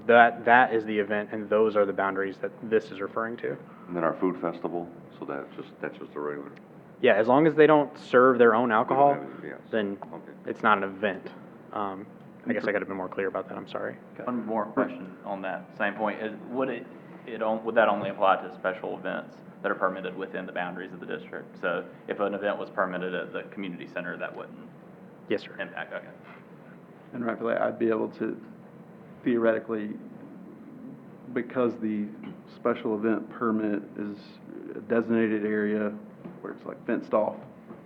That is the event, and those are the boundaries that this is referring to. And then our food festival, so that's just a regular. Yeah, as long as they don't serve their own alcohol, Yes. then Okay. it's not an event. I guess I gotta be more clear about that, I'm sorry. One more question on that same point, would that only apply to special events that are permitted within the boundaries of the district? So if an event was permitted at the community center, that wouldn't Yes, sir. impact, okay. And rightfully, I'd be able to theoretically, because the special event permit is a designated area where it's like fenced off,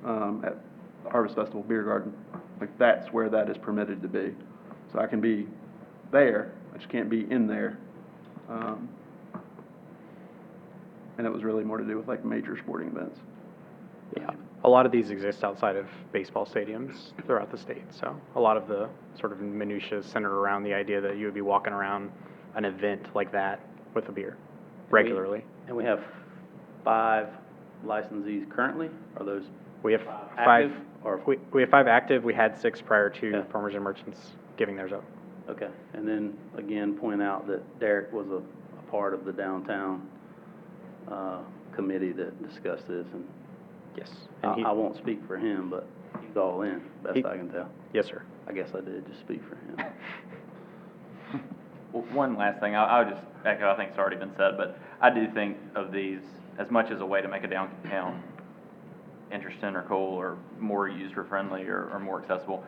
at the Harvest Festival Beer Garden, like that's where that is permitted to be. So I can be there, I just can't be in there. And it was really more to do with like major sporting events. Yeah, a lot of these exist outside of baseball stadiums throughout the state, so a lot of the sort of minutiae is centered around the idea that you would be walking around an event like that with a beer regularly. And we have 5 licensees currently? Are those We have active? five, Or, we have 5 active, we had 6 prior to Yeah. Farmers and Merchants giving theirs up. okay. And then, again, point out that Derek was a part of the downtown committee that discussed this, and Yes. And he, I won't speak for him, but he's all in, best I can tell. yes, sir. I guess I did just speak for him. Well, one last thing, I'll just echo, I think it's already been said, but I do think of these as much as a way to make a downtown interesting or cool or more user-friendly or more accessible.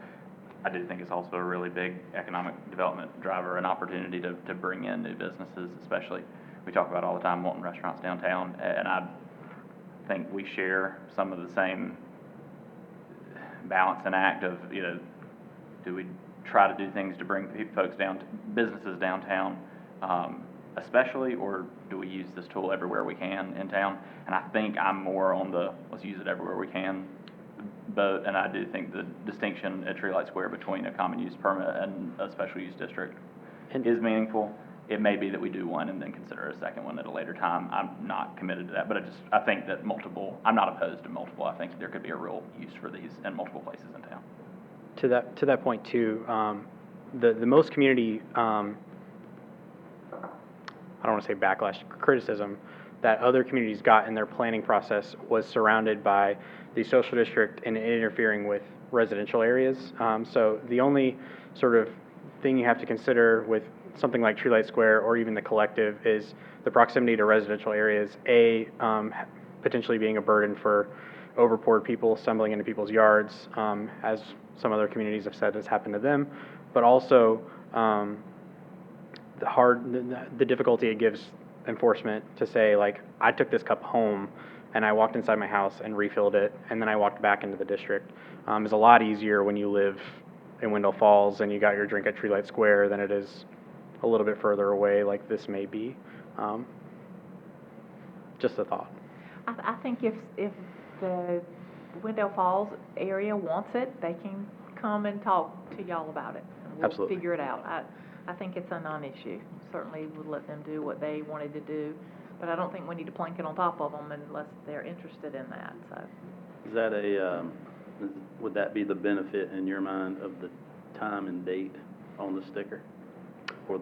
I do think it's also a really big economic development driver, an opportunity to bring in new businesses, especially. We talk about all the time wanting restaurants downtown, and I think we share some of the same balance and act of, do we try to do things to bring businesses downtown, especially, or do we use this tool everywhere we can in town? And I think I'm more on the let's use it everywhere we can boat, and I do think the distinction at Tree Light Square between a common use permit and a special use district is meaningful. It may be that we do one and then consider a second one at a later time. I'm not committed to that, but I think that I'm not opposed to multiple. I think there could be a real use for these in multiple places in town. To that point too, the most community, I don't want to say backlash, criticism that other communities got in their planning process was surrounded by the social district and interfering with residential areas. So the only sort of thing you have to consider with something like Tree Light Square or even the Collective is the proximity to residential areas, potentially being a burden for overpoured people stumbling into people's yards, as some other communities have said has happened to them, but also the difficulty it gives enforcement to say, like, I took this cup home and I walked inside my house and refilled it, and then I walked back into the district, is a lot easier when you live in Wendell Falls and you got your drink at Tree Light Square than it is a little bit further away, like this may be. Just a thought. I think if the Wendell Falls area wants it, they can come and talk to y'all about it. And we'll Absolutely. figure it out. I think it's a non-issue. Certainly would let them do what they wanted to do, but I don't think we need to plank it on top of them unless they're interested in that, so. Is that would that be the benefit in your mind of the time and date on the sticker? Or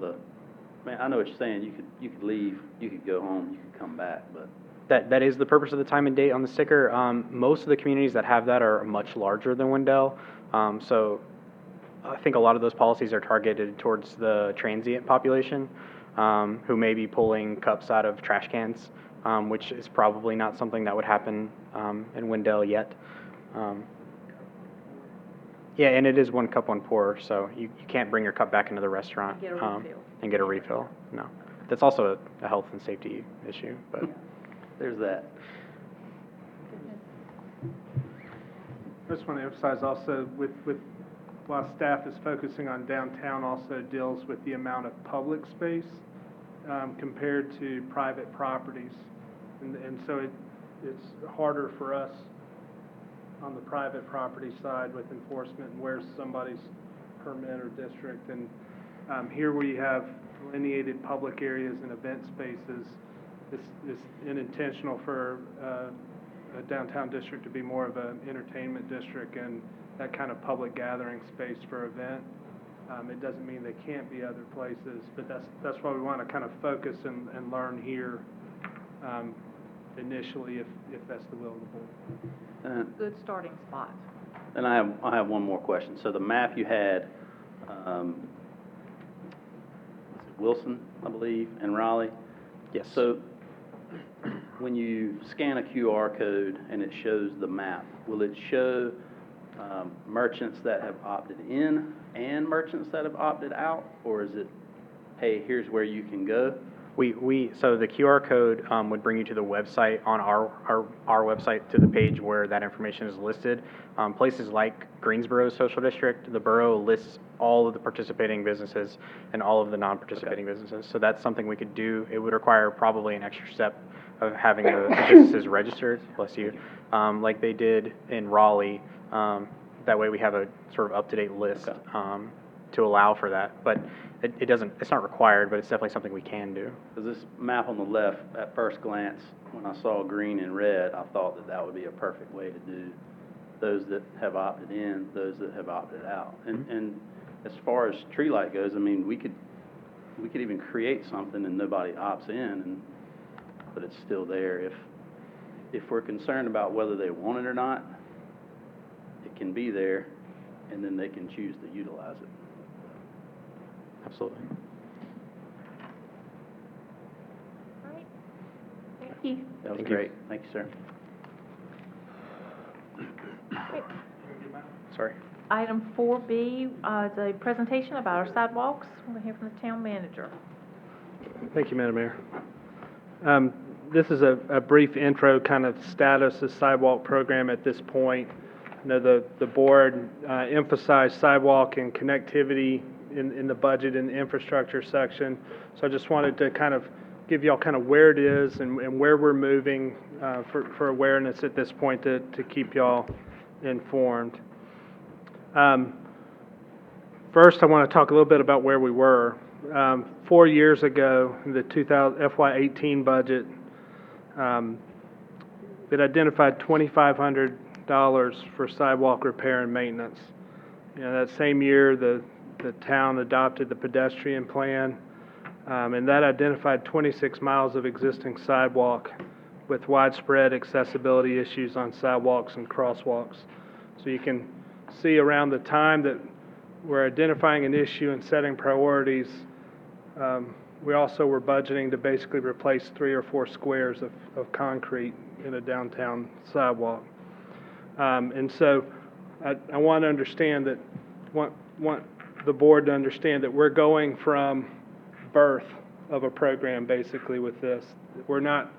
man, I know what you're saying, you could leave, you could go home, you could come back, but. That is the purpose of the time and date on the sticker. Most of the communities that have that are much larger than Wendell. So I think a lot of those policies are targeted towards the transient population, who may be pulling cups out of trash cans, which is probably not something that would happen in Wendell yet. Yeah, and it is one cup, one pour, so you can't bring your cup back into the restaurant Get a refill. and get a refill. No, that's also a health and safety issue, but. There's that. I just want to emphasize also with while staff is focusing on downtown, also deals with the amount of public space compared to private properties. And so it's harder for us on the private property side with enforcement and where's somebody's permit or district. And here we have delineated public areas and event spaces. It's unintentional for a downtown district to be more of an entertainment district and that kind of public gathering space for event. It doesn't mean they can't be other places, but that's why we want to kind of focus and learn here initially if that's the will of the board. Good starting spot. And I have one more question. So the map you had, was it Wilson, I believe, and Raleigh? Yes. So when you scan a QR code and it shows the map, will it show merchants that have opted in and merchants that have opted out? Or is it, hey, here's where you can go? So the QR code would bring you to the website on our website to the page where that information is listed. Places like Greensboro Social District, the borough lists all of the participating businesses and all of the non-participating businesses. So that's something we could do. It would require probably an extra step of having the businesses registered, bless you, like they did in Raleigh. That way we have a sort of up-to-date list to allow for that. But it's not required, but it's definitely something we can do. Because this map on the left, at first glance, when I saw green and red, I thought that would be a perfect way to do those that have opted in, those that have opted out. And as far as tree light goes, I mean, we could even create something and nobody opts in, but it's still there. If we're concerned about whether they want it or not, it can be there, and then they can choose to utilize it. Absolutely. All right. Thank you. That was Thank you. great. Thank you, sir. Sorry. Item 4B is a presentation about our sidewalks. We'll hear from the town manager. Thank you, Madam Mayor. This is a brief intro kind of status of sidewalk program at this point. I know the board emphasized sidewalk and connectivity in the budget and infrastructure section. So I just wanted to kind of give y'all kind of where it is and where we're moving for awareness at this point to keep y'all informed. First, I want to talk a little bit about where we were. 4 years ago, in the FY18 budget, it identified $2,500 for sidewalk repair and maintenance. That same year, the town adopted the pedestrian plan, and that identified 26 miles of existing sidewalk with widespread accessibility issues on sidewalks and crosswalks. So you can see around the time that we're identifying an issue and setting priorities, we also were budgeting to basically replace 3 or 4 squares of concrete in a downtown sidewalk. And so I want to understand that, want the board to understand that we're going from birth of a program basically with this. We're not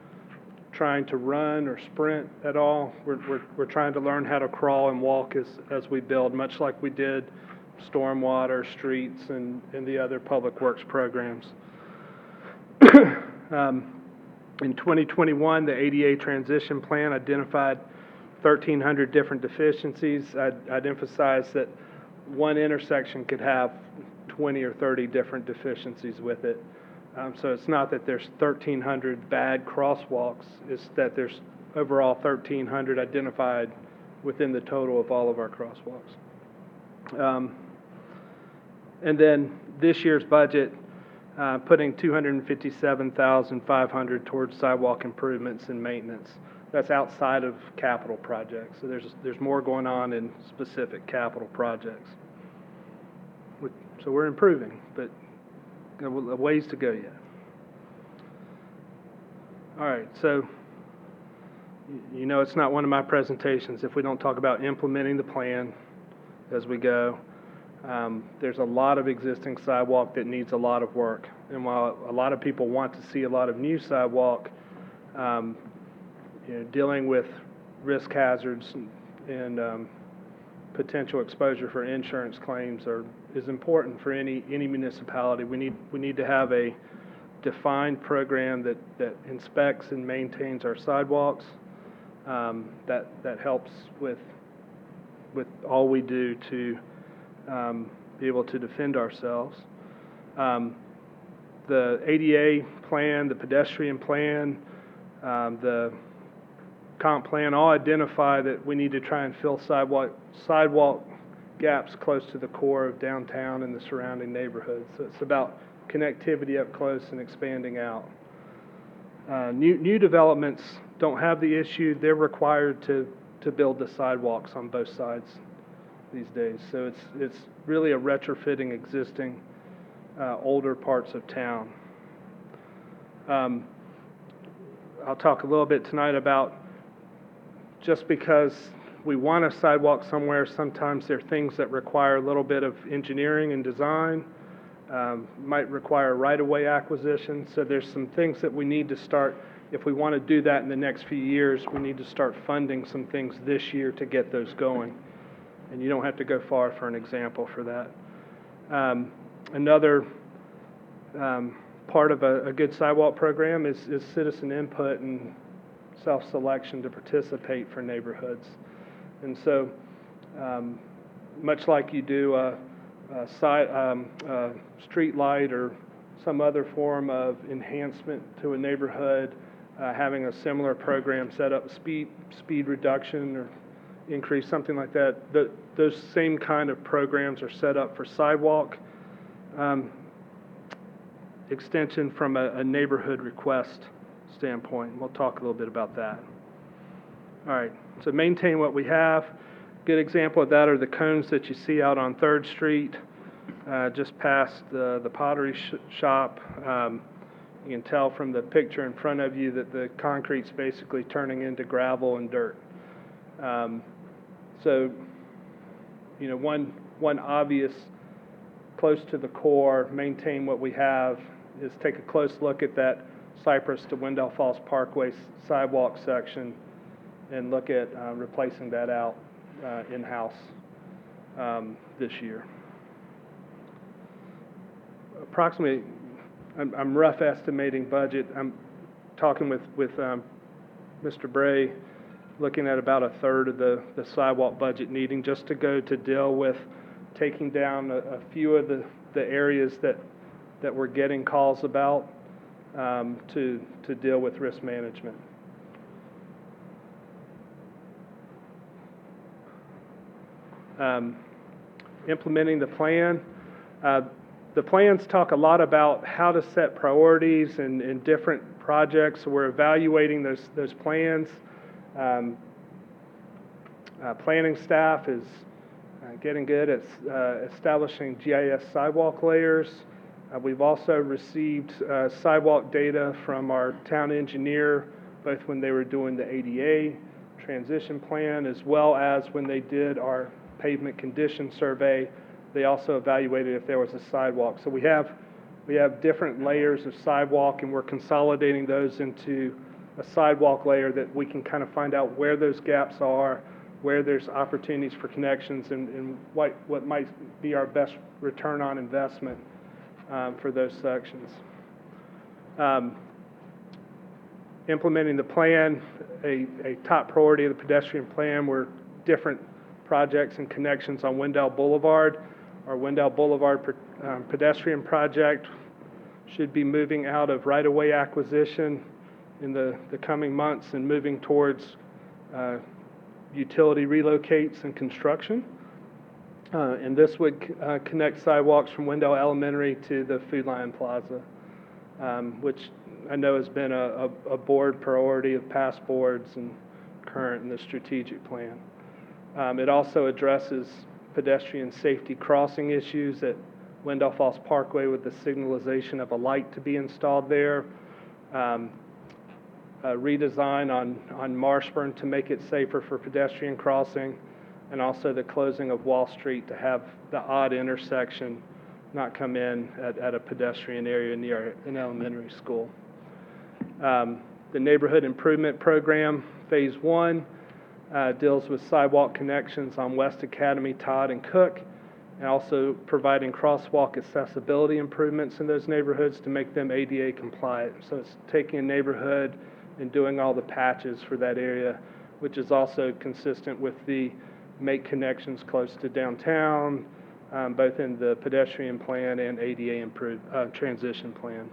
trying to run or sprint at all. We're trying to learn how to crawl and walk as we build, much like we did stormwater, streets, and the other public works programs. In 2021, the ADA transition plan identified 1,300 different deficiencies. I'd emphasize that one intersection could have 20 or 30 different deficiencies with it. So it's not that there's 1,300 bad crosswalks, it's that there's overall 1,300 identified within the total of all of our crosswalks. And then this year's budget, putting $257,500 towards sidewalk improvements and maintenance. That's outside of capital projects. So there's more going on in specific capital projects. So we're improving, but a ways to go yet. All right, so you know it's not one of my presentations if we don't talk about implementing the plan as we go. There's a lot of existing sidewalk that needs a lot of work. And while a lot of people want to see a lot of new sidewalk, dealing with risk hazards and potential exposure for insurance claims is important for any municipality. We need to have a defined program that inspects and maintains our sidewalks. That helps with all we do to be able to defend ourselves. The ADA plan, the pedestrian plan, the comp plan all identify that we need to try and fill sidewalk gaps close to the core of downtown and the surrounding neighborhoods. So it's about connectivity up close and expanding out. New developments don't have the issue. They're required to build the sidewalks on both sides these days. So it's really a retrofitting existing older parts of town. I'll talk a little bit tonight about just because we want a sidewalk somewhere, sometimes there are things that require a little bit of engineering and design, might require right-of-way acquisition. So there's some things that we need to start, if we want to do that in the next few years, we need to start funding some things this year to get those going. And you don't have to go far for an example for that. Another part of a good sidewalk program is citizen input and self-selection to participate for neighborhoods. And so, much like you do a street light or some other form of enhancement to a neighborhood, having a similar program set up, speed reduction or increase, something like that, those same kind of programs are set up for sidewalk extension from a neighborhood request standpoint. We'll talk a little bit about that. All right, so maintain what we have. Good example of that are the cones that you see out on 3rd Street, just past the pottery shop. You can tell from the picture in front of you that the concrete's basically turning into gravel and dirt. So, one obvious, close to the core, maintain what we have, is take a close look at that Cypress to Wendell Falls Parkway sidewalk section and look at replacing that out in-house this year. Approximately, I'm rough estimating budget. I'm talking with Mr. Bray, looking at about 1/3 of the sidewalk budget needing just to go to deal with taking down a few of the areas that we're getting calls about to deal with risk management. Implementing the plan. The plans talk a lot about how to set priorities in different projects. So we're evaluating those plans. Planning staff is getting good at establishing GIS sidewalk layers. We've also received sidewalk data from our town engineer, both when they were doing the ADA transition plan as well as when they did our pavement condition survey. They also evaluated if there was a sidewalk. So we have we have different layers of sidewalk, and we're consolidating those into a sidewalk layer that we can kind of find out where those gaps are, where there's opportunities for connections, and what might be our best return on investment for those sections. Implementing the plan, a top priority of the pedestrian plan were different projects and connections on Wendell Boulevard. Our Wendell Boulevard pedestrian project should be moving out of right-of-way acquisition in the coming months and moving towards utility relocates and construction. And this would connect sidewalks from Wendell Elementary to the Food Lion Plaza, which I know has been a board priority of past boards and current in the strategic plan. It also addresses pedestrian safety crossing issues at Wendell Falls Parkway with the signalization of a light to be installed there. A redesign on Marshburn to make it safer for pedestrian crossing, and also the closing of Wall Street to have the odd intersection not come in at a pedestrian area near an elementary school. The Neighborhood Improvement Program, Phase 1, deals with sidewalk connections on West Academy, Todd, and Cook, and also providing crosswalk accessibility improvements in those neighborhoods to make them ADA compliant. So it's taking a neighborhood and doing all the patches for that area, which is also consistent with the make connections close to downtown, both in the pedestrian plan and ADA transition plan.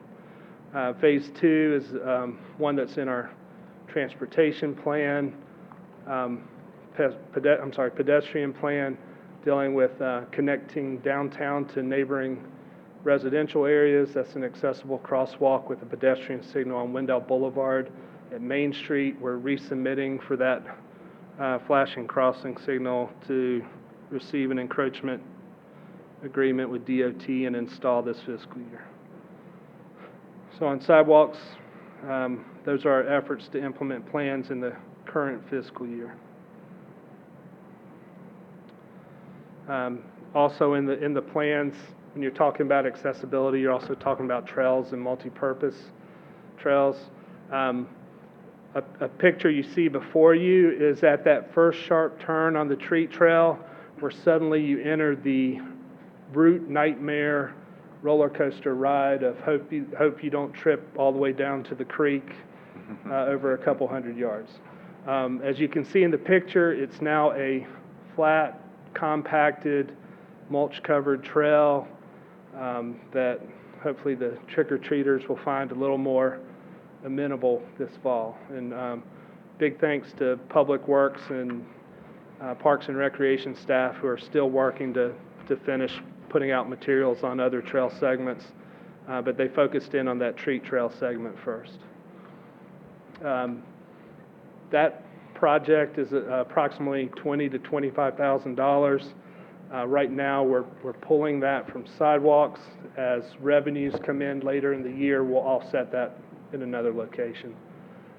Phase 2 is one that's in our transportation plan, pedestrian plan, dealing with connecting downtown to neighboring residential areas. That's an accessible crosswalk with a pedestrian signal on Wendell Boulevard. At Main Street, we're resubmitting for that flashing crossing signal to receive an encroachment agreement with DOT and install this fiscal year. So on sidewalks, those are our efforts to implement plans in the current fiscal year. Also in the plans, when you're talking about accessibility, you're also talking about trails and multi-purpose trails. A picture you see before you is at that first sharp turn on the treat trail, where suddenly you enter the route nightmare roller coaster ride of hope you don't trip all the way down to the creek over a couple hundred yards. As you can see in the picture, it's now a flat, compacted, mulch-covered trail that hopefully the trick-or-treaters will find a little more amenable this fall. And big thanks to Public Works and Parks and Recreation staff who are still working to finish putting out materials on other trail segments, but they focused in on that treat trail segment first. That project is approximately $20,000 to $25,000. Right now, we're pulling that from sidewalks. As revenues come in later in the year, we'll offset that in another location.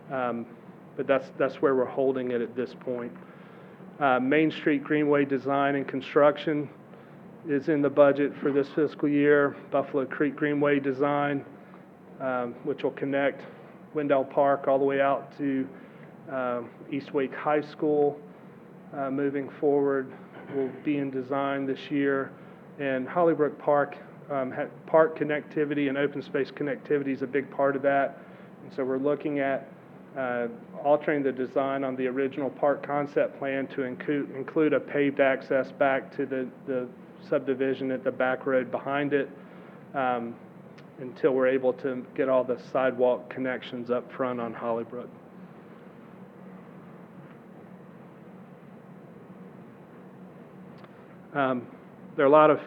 But that's where we're holding it at this point. Main Street Greenway Design and Construction is in the budget for this fiscal year. Buffalo Creek Greenway Design, which will connect Wendell Park all the way out to East Wake High School. Moving forward, will be in design this year. And Hollybrook Park, park connectivity and open space connectivity is a big part of that. And so we're looking at altering the design on the original park concept plan to include a paved access back to the subdivision at the back road behind it, until we're able to get all the sidewalk connections up front on Hollybrook. There are a lot of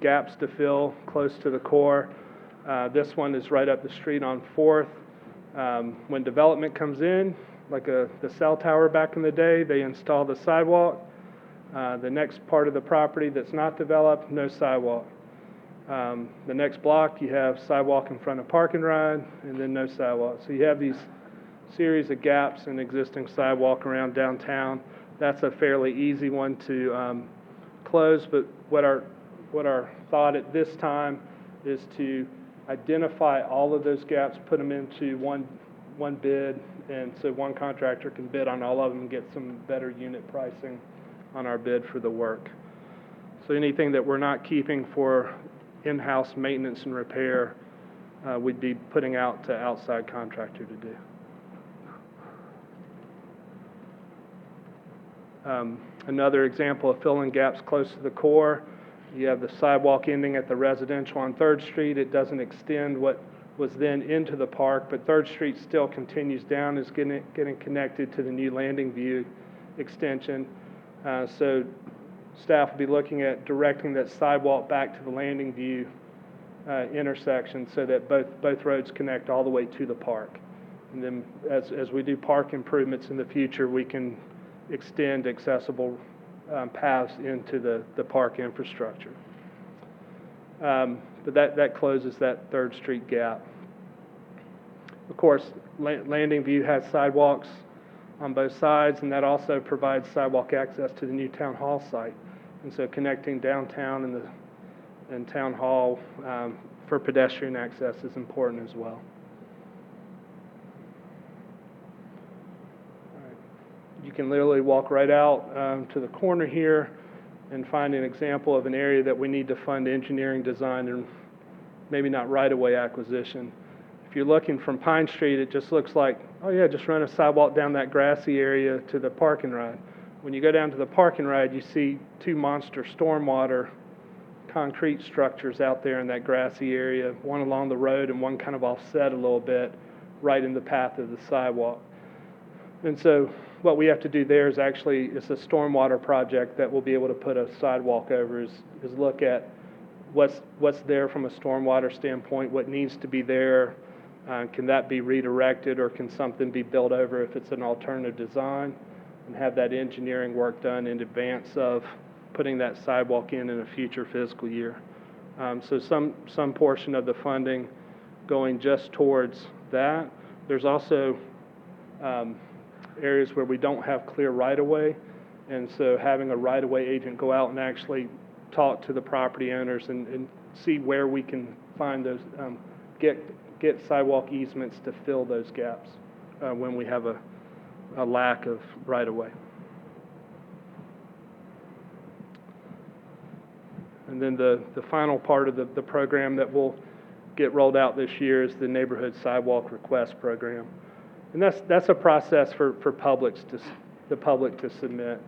gaps to fill close to the core. This one is right up the street on 4th. When development comes in, like the cell tower back in the day, they install the sidewalk. The next part of the property that's not developed, no sidewalk. The next block, you have sidewalk in front of Park and Ride, and then no sidewalk. So you have these series of gaps in existing sidewalk around downtown. That's a fairly easy one to close, but what our thought at this time is to identify all of those gaps, put them into one bid, and so one contractor can bid on all of them and get some better unit pricing on our bid for the work. So anything that we're not keeping for in-house maintenance and repair, we'd be putting out to outside contractor to do. Another example of filling gaps close to the core, you have the sidewalk ending at the residential on 3rd Street. It doesn't extend what was then into the park, but 3rd Street still continues down, is getting connected to the new landing view extension. So staff will be looking at directing that sidewalk back to the landing view intersection so that both roads connect all the way to the park. And then as we do park improvements in the future, we can extend accessible paths into the park infrastructure. But that closes that 3rd Street gap. Of course, Landing View has sidewalks on both sides, and that also provides sidewalk access to the new town hall site. And so connecting downtown and town hall for pedestrian access is important as well. You can literally walk right out to the corner here and find an example of an area that we need to fund engineering design and maybe not right-of-way acquisition. If you're looking from Pine Street, it just looks like, oh yeah, just run a sidewalk down that grassy area to the park and ride. When you go down to the park and ride, you see 2 monster stormwater concrete structures out there in that grassy area, one along the road and one kind of offset a little bit right in the path of the sidewalk. And so what we have to do there is actually, it's a stormwater project that we'll be able to put a sidewalk over, is look at what's there from a stormwater standpoint, what needs to be there, can that be redirected, or can something be built over if it's an alternative design, and have that engineering work done in advance of putting that sidewalk in a future fiscal year. So some portion of the funding going just towards that. There's also areas where we don't have clear right-of-way, and so having a right-of-way agent go out and actually talk to the property owners and see where we can find those, get sidewalk easements to fill those gaps when we have a lack of right-of-way. And then the final part of the program that will get rolled out this year is the Neighborhood Sidewalk Request Program. And that's a process for the public to submit.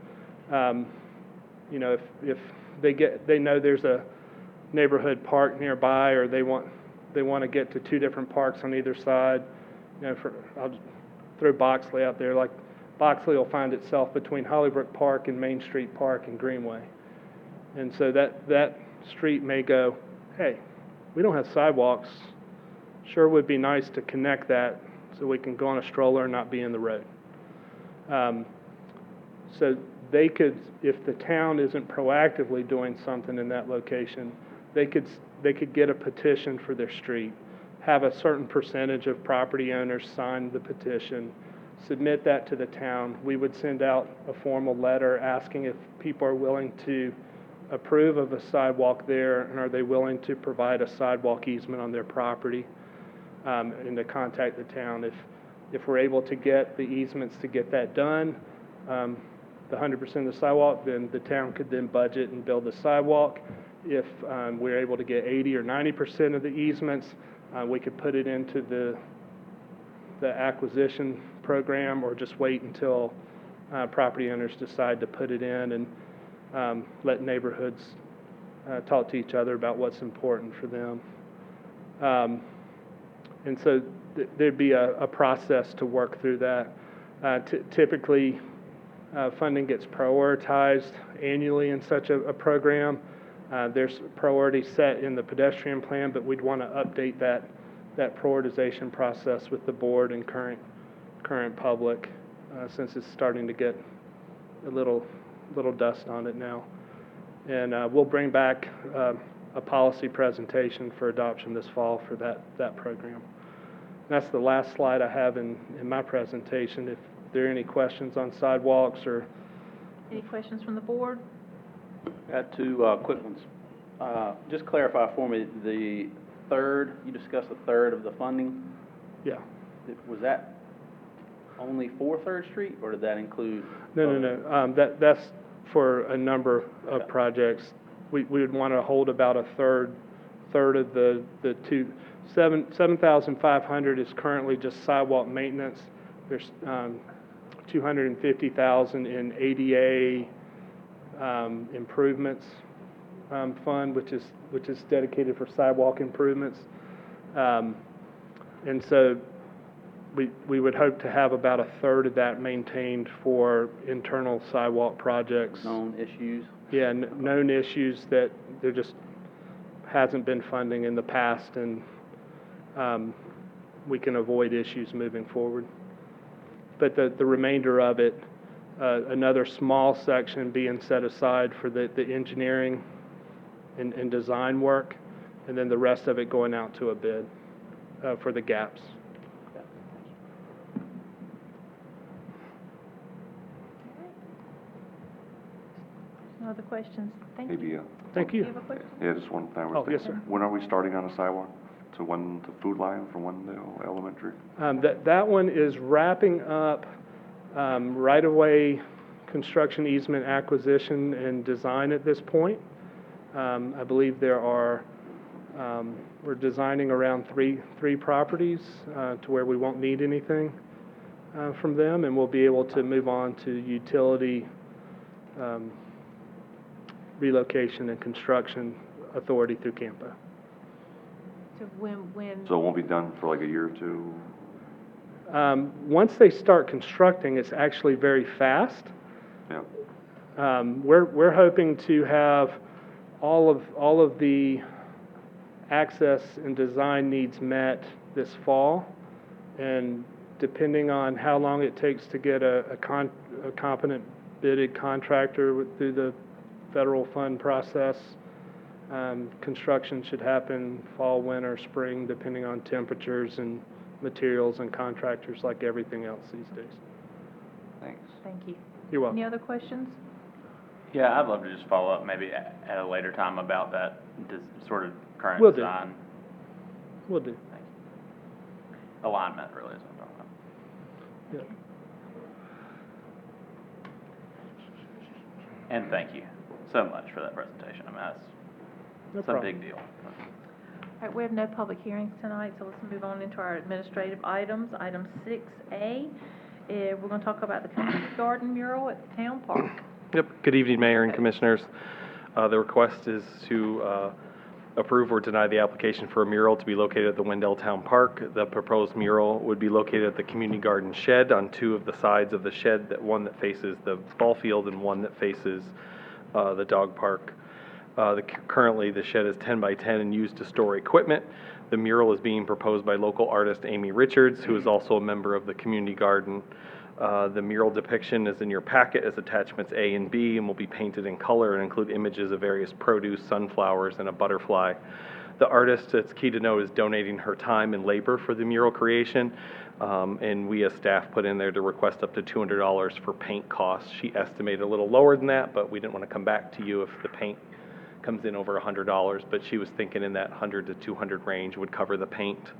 You know, if they know there's a neighborhood park nearby, or they want to get to 2 different parks on either side. You know, I'll just throw Boxley out there. Like Boxley will find itself between Hollybrook Park and Main Street Park and Greenway, and so that street may go, hey, we don't have sidewalks. Sure would be nice to connect that so we can go on a stroller and not be in the road. So they could, if the town isn't proactively doing something in that location, they could get a petition for their street, have a certain percentage of property owners sign the petition, submit that to the town. We would send out a formal letter asking if people are willing to approve of a sidewalk there, and are they willing to provide a sidewalk easement on their property, and to contact the town. If we're able to get the easements to get that done, the 100% of the sidewalk, then the town could then budget and build the sidewalk. If we're able to get 80 or 90% of the easements, we could put it into the acquisition program, or just wait until property owners decide to put it in, and let neighborhoods talk to each other about what's important for them. And so there'd be a process to work through that. Typically, funding gets prioritized annually in such a program. There's priorities set in the pedestrian plan, but we'd want to update that prioritization process with the board and current public, since it's starting to get a little dust on it now. And we'll bring back a policy presentation for adoption this fall for that program. And that's the last slide I have in my presentation. If there are any questions on sidewalks or... Any questions from the board? Got 2 quick ones. Just clarify for me, the third, you discussed a third of the funding. Yeah. Was that only for Third Street, or did that include? No. That's for a number of projects. We would want to hold about a third of the 7,500 is currently just sidewalk maintenance. There's 250,000 in ADA improvements fund, which is dedicated for sidewalk improvements. And so we would hope to have about a third of that maintained for internal sidewalk projects. Known issues? Yeah, known issues that there just hasn't been funding in the past, and we can avoid issues moving forward. But the remainder of it, another small section being set aside for the engineering and design work, and then the rest of it going out to a bid for the gaps. No other questions? Thank Maybe, you. Thank Do you. you have a question? yeah, just one thing I was Oh, yes, thinking. sir. When are we starting on the sidewalk to food line from Wendell Elementary? That one is wrapping up right-of-way construction easement acquisition and design at this point. I believe we're designing around three properties to where we won't need anything from them, and we'll be able to move on to utility relocation and construction authority through CAMPA. So when? So it won't be done for like a year or two? Once they start constructing, it's actually very fast. Yeah. We're hoping to have all of the access and design needs met this fall, and depending on how long it takes to get a competent bidded contractor through the federal fund process, construction should happen fall, winter, spring, depending on temperatures and materials and contractors, like everything else these days. Thanks. Thank you. You're welcome. Any other questions? Yeah, I'd love to just follow up maybe at a later time about that sort of current Will do. design. Will do. Thank you. Alignment really is what I'm talking about. Yeah. And thank you so much for that presentation. I mean, No that's a problem. big deal. All right, we have no public hearings tonight, so let's move on into our administrative items. Item 6A, we're going to talk about the community garden mural at the town park. Yep. Good evening, Mayor and Commissioners. The request is to approve or deny the application for a mural to be located at the Wendell Town Park. The proposed mural would be located at the community garden shed on two of the sides of the shed, one that faces the ball field and one that faces the dog park. Currently, the shed is 10 by 10 and used to store equipment. The mural is being proposed by local artist Amy Richards, who is also a member of the community garden. The mural depiction is in your packet as attachments A and B, and will be painted in color and include images of various produce, sunflowers, and a butterfly. The artist, it's key to note, is donating her time and labor for the mural creation, and we as staff put in there to request up to $200 for paint costs. She estimated a little lower than that, but we didn't want to come back to you if the paint comes in over $100, but she was thinking in that 100 to 200 range would cover the paint.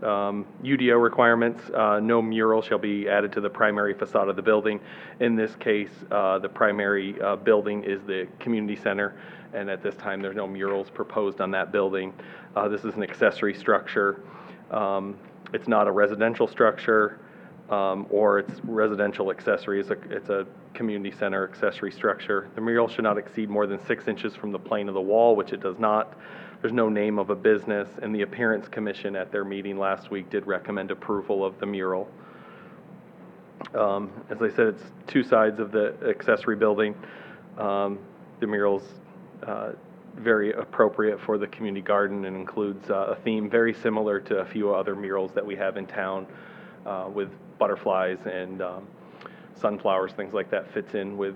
UDO requirements, no mural shall be added to the primary facade of the building. In this case, the primary building is the community center, and at this time there's no murals proposed on that building. This is an accessory structure. It's not a residential structure, or it's residential accessory. It's a community center accessory structure. The mural should not exceed more than 6 inches from the plane of the wall, which it does not. There's no name of a business, and the Appearance Commission at their meeting last week did recommend approval of the mural. As I said, it's two sides of the accessory building. The mural's very appropriate for the community garden and includes a theme very similar to a few other murals that we have in town, with butterflies and sunflowers, things like that fits in with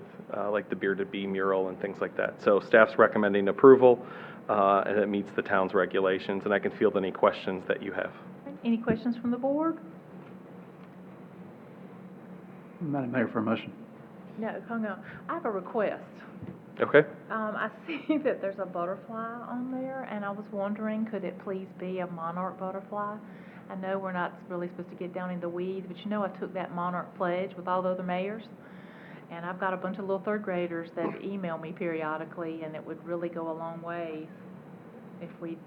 like the Bearded Bee mural and things like that. So staff's recommending approval, and it meets the town's regulations, and I can field any questions that you have. Any questions from the board? Madam Mayor, for a motion. No, hang on. I have a request. Okay. I see that there's a butterfly on there, and I was wondering, could it please be a monarch butterfly? I know we're not really supposed to get down in the weeds, but I took that monarch pledge with all the other mayors, and I've got a bunch of little third graders that email me periodically, and it would really go a long way if we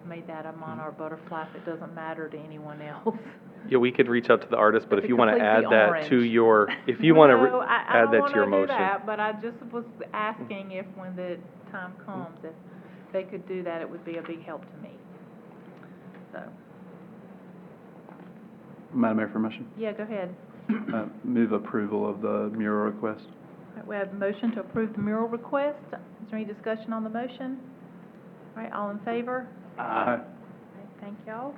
made that a monarch butterfly, if it doesn't matter to anyone else. Yeah, we could reach out to the artist, but If if it you want could to please add be that to orange. your, if you want to No, I add that to your don't wanna do motion. that, but I just was asking if when the time comes, if they could do that, it would be a big help to me. So, Madam Mayor, for motion. yeah, go ahead. Move approval of the mural request. All right, we have a motion to approve the mural request. Is there any discussion on the motion? All right, all in favor? Aye. Okay, thank y'all.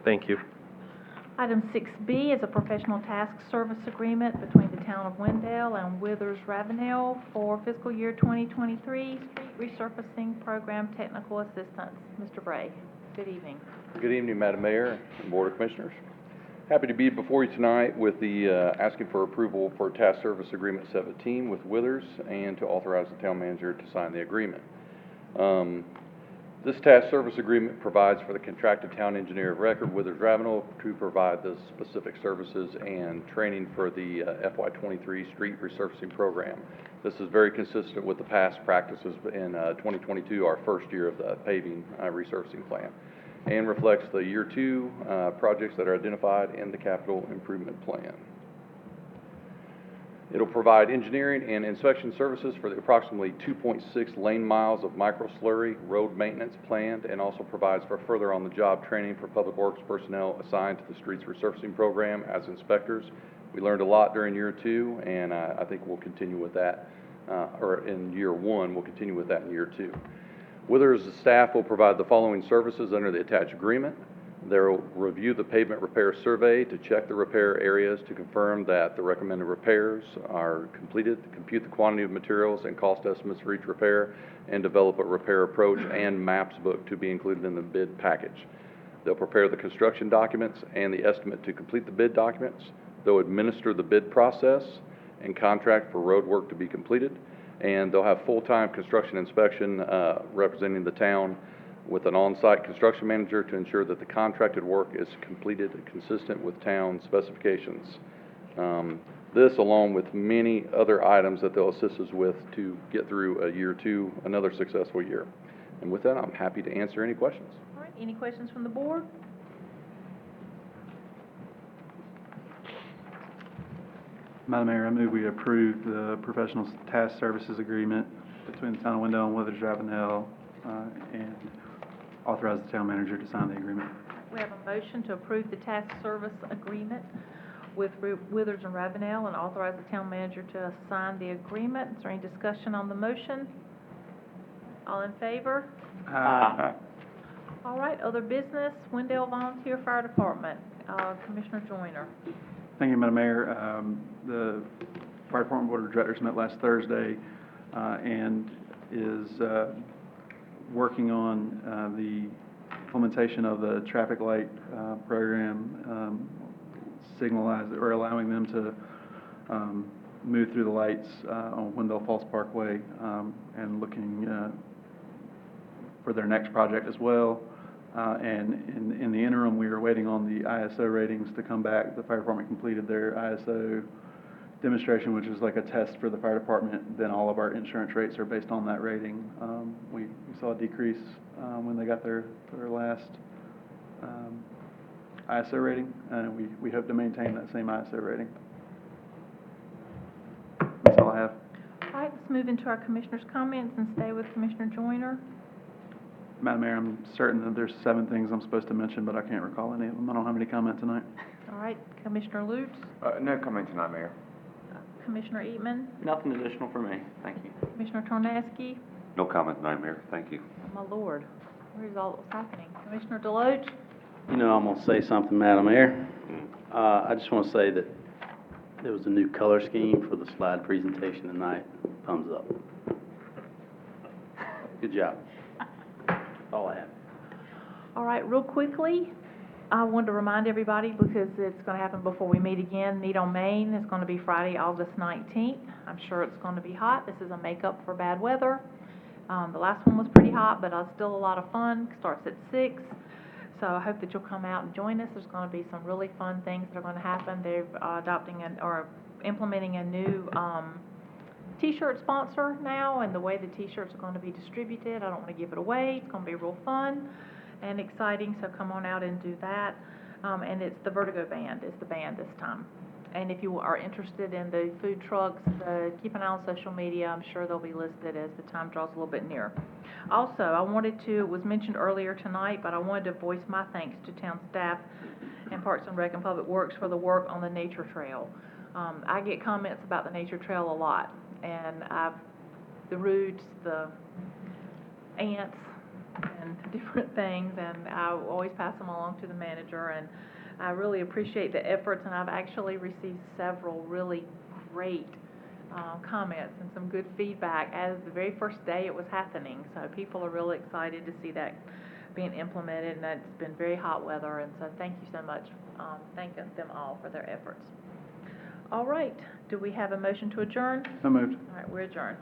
Thank you. Item 6B is a professional task service agreement between the town of Wendell and Withers Ravenel for fiscal year 2023 street resurfacing program technical assistance. Mr. Bray, good evening. Good evening, Madam Mayor and Board of Commissioners. Happy to be before you tonight with the, asking for approval for Task Service Agreement 17 with Withers and to authorize the town manager to sign the agreement. This task service agreement provides for the contracted town engineer of record, Withers Ravenel, to provide the specific services and training for the FY23 street resurfacing program. This is very consistent with the past practices in 2022, our first year of the paving resurfacing plan, and reflects the year 2 projects that are identified in the capital improvement plan. It'll provide engineering and inspection services for the approximately 2.6 lane miles of micro slurry road maintenance planned, and also provides for further on-the-job training for public works personnel assigned to the streets resurfacing program as inspectors. We learned a lot during year 2, and I think we'll continue with that, or in year 1, we'll continue with that in year 2. Withers' staff will provide the following services under the attached agreement. They'll review the pavement repair survey to check the repair areas to confirm that the recommended repairs are completed, compute the quantity of materials and cost estimates for each repair, and develop a repair approach and maps book to be included in the bid package. They'll prepare the construction documents and the estimate to complete the bid documents. They'll administer the bid process and contract for road work to be completed, and they'll have full-time construction inspection representing the town with an on-site construction manager to ensure that the contracted work is completed consistent with town specifications. This, along with many other items that they'll assist us with to get through year 2, another successful year. And with that, I'm happy to answer any questions. All right, any questions from the board? Madam Mayor, I move we approve the professional task services agreement between the town of Wendell and Withers Ravenel, and authorize the town manager to sign the agreement. We have a motion to approve the task service agreement with Withers and Ravenel and authorize the town manager to sign the agreement. Is there any discussion on the motion? All in favor? Aye. All right, other business, Wendell Volunteer Fire Department, Commissioner Joyner. Thank you, Madam Mayor. The Fire Department Board of Directors met last Thursday, and is working on the implementation of the traffic light program, or allowing them to move through the lights on Wendell Falls Parkway, and looking for their next project as well. And in the interim, we are waiting on the ISO ratings to come back. The fire department completed their ISO demonstration, which is like a test for the fire department. Then all of our insurance rates are based on that rating. We saw a decrease when they got their last ISO rating, and we hope to maintain that same ISO rating. That's all I have. All right, let's move into our commissioners' comments and stay with Commissioner Joyner. Madam Mayor, I'm certain that there's 7 things I'm supposed to mention, but I can't recall any of them. I don't have any comment tonight. All right, Commissioner Lutz, No comment tonight, Mayor. Commissioner Eatman, Nothing additional for me, thank you. Commissioner Tornaski. No comment tonight, Mayor. Thank you. Oh, my Lord, where's all that's happening? Commissioner Deloach? You know, I'm gonna say something, Madam Mayor. I just wanna say that there was a new color scheme for the slide presentation tonight. Thumbs up. Good job. All I have. All right, real quickly, I wanted to remind everybody, because it's gonna happen before we meet again, Meet on Main is gonna be Friday, August 19th. I'm sure it's gonna be hot. This is a makeup for bad weather. The last one was pretty hot, but still a lot of fun. Starts at 6. So I hope that you'll come out and join us. There's gonna be some really fun things that are gonna happen. They're or implementing a new, T-shirt sponsor now, and the way the T-shirts are gonna be distributed. I don't wanna give it away. It's gonna be real fun and exciting, so come on out and do that. And it's the Vertigo Band, is the band this time. And if you are interested in the food trucks, keep an eye on social media. I'm sure they'll be listed as the time draws a little bit near. Also, it was mentioned earlier tonight, but I wanted to voice my thanks to town staff and Parks and Rec and Public Works for the work on the nature trail. I get comments about the nature trail a lot, and the roots, the ants, and different things, and I always pass them along to the manager, and I really appreciate the efforts, and I've actually received several really great comments and some good feedback as the very first day it was happening, so people are really excited to see that being implemented, and it's been very hot weather, and so thank you so much. Thank them all for their efforts. All right, do we have a motion to adjourn? So moved. All right, we're adjourned.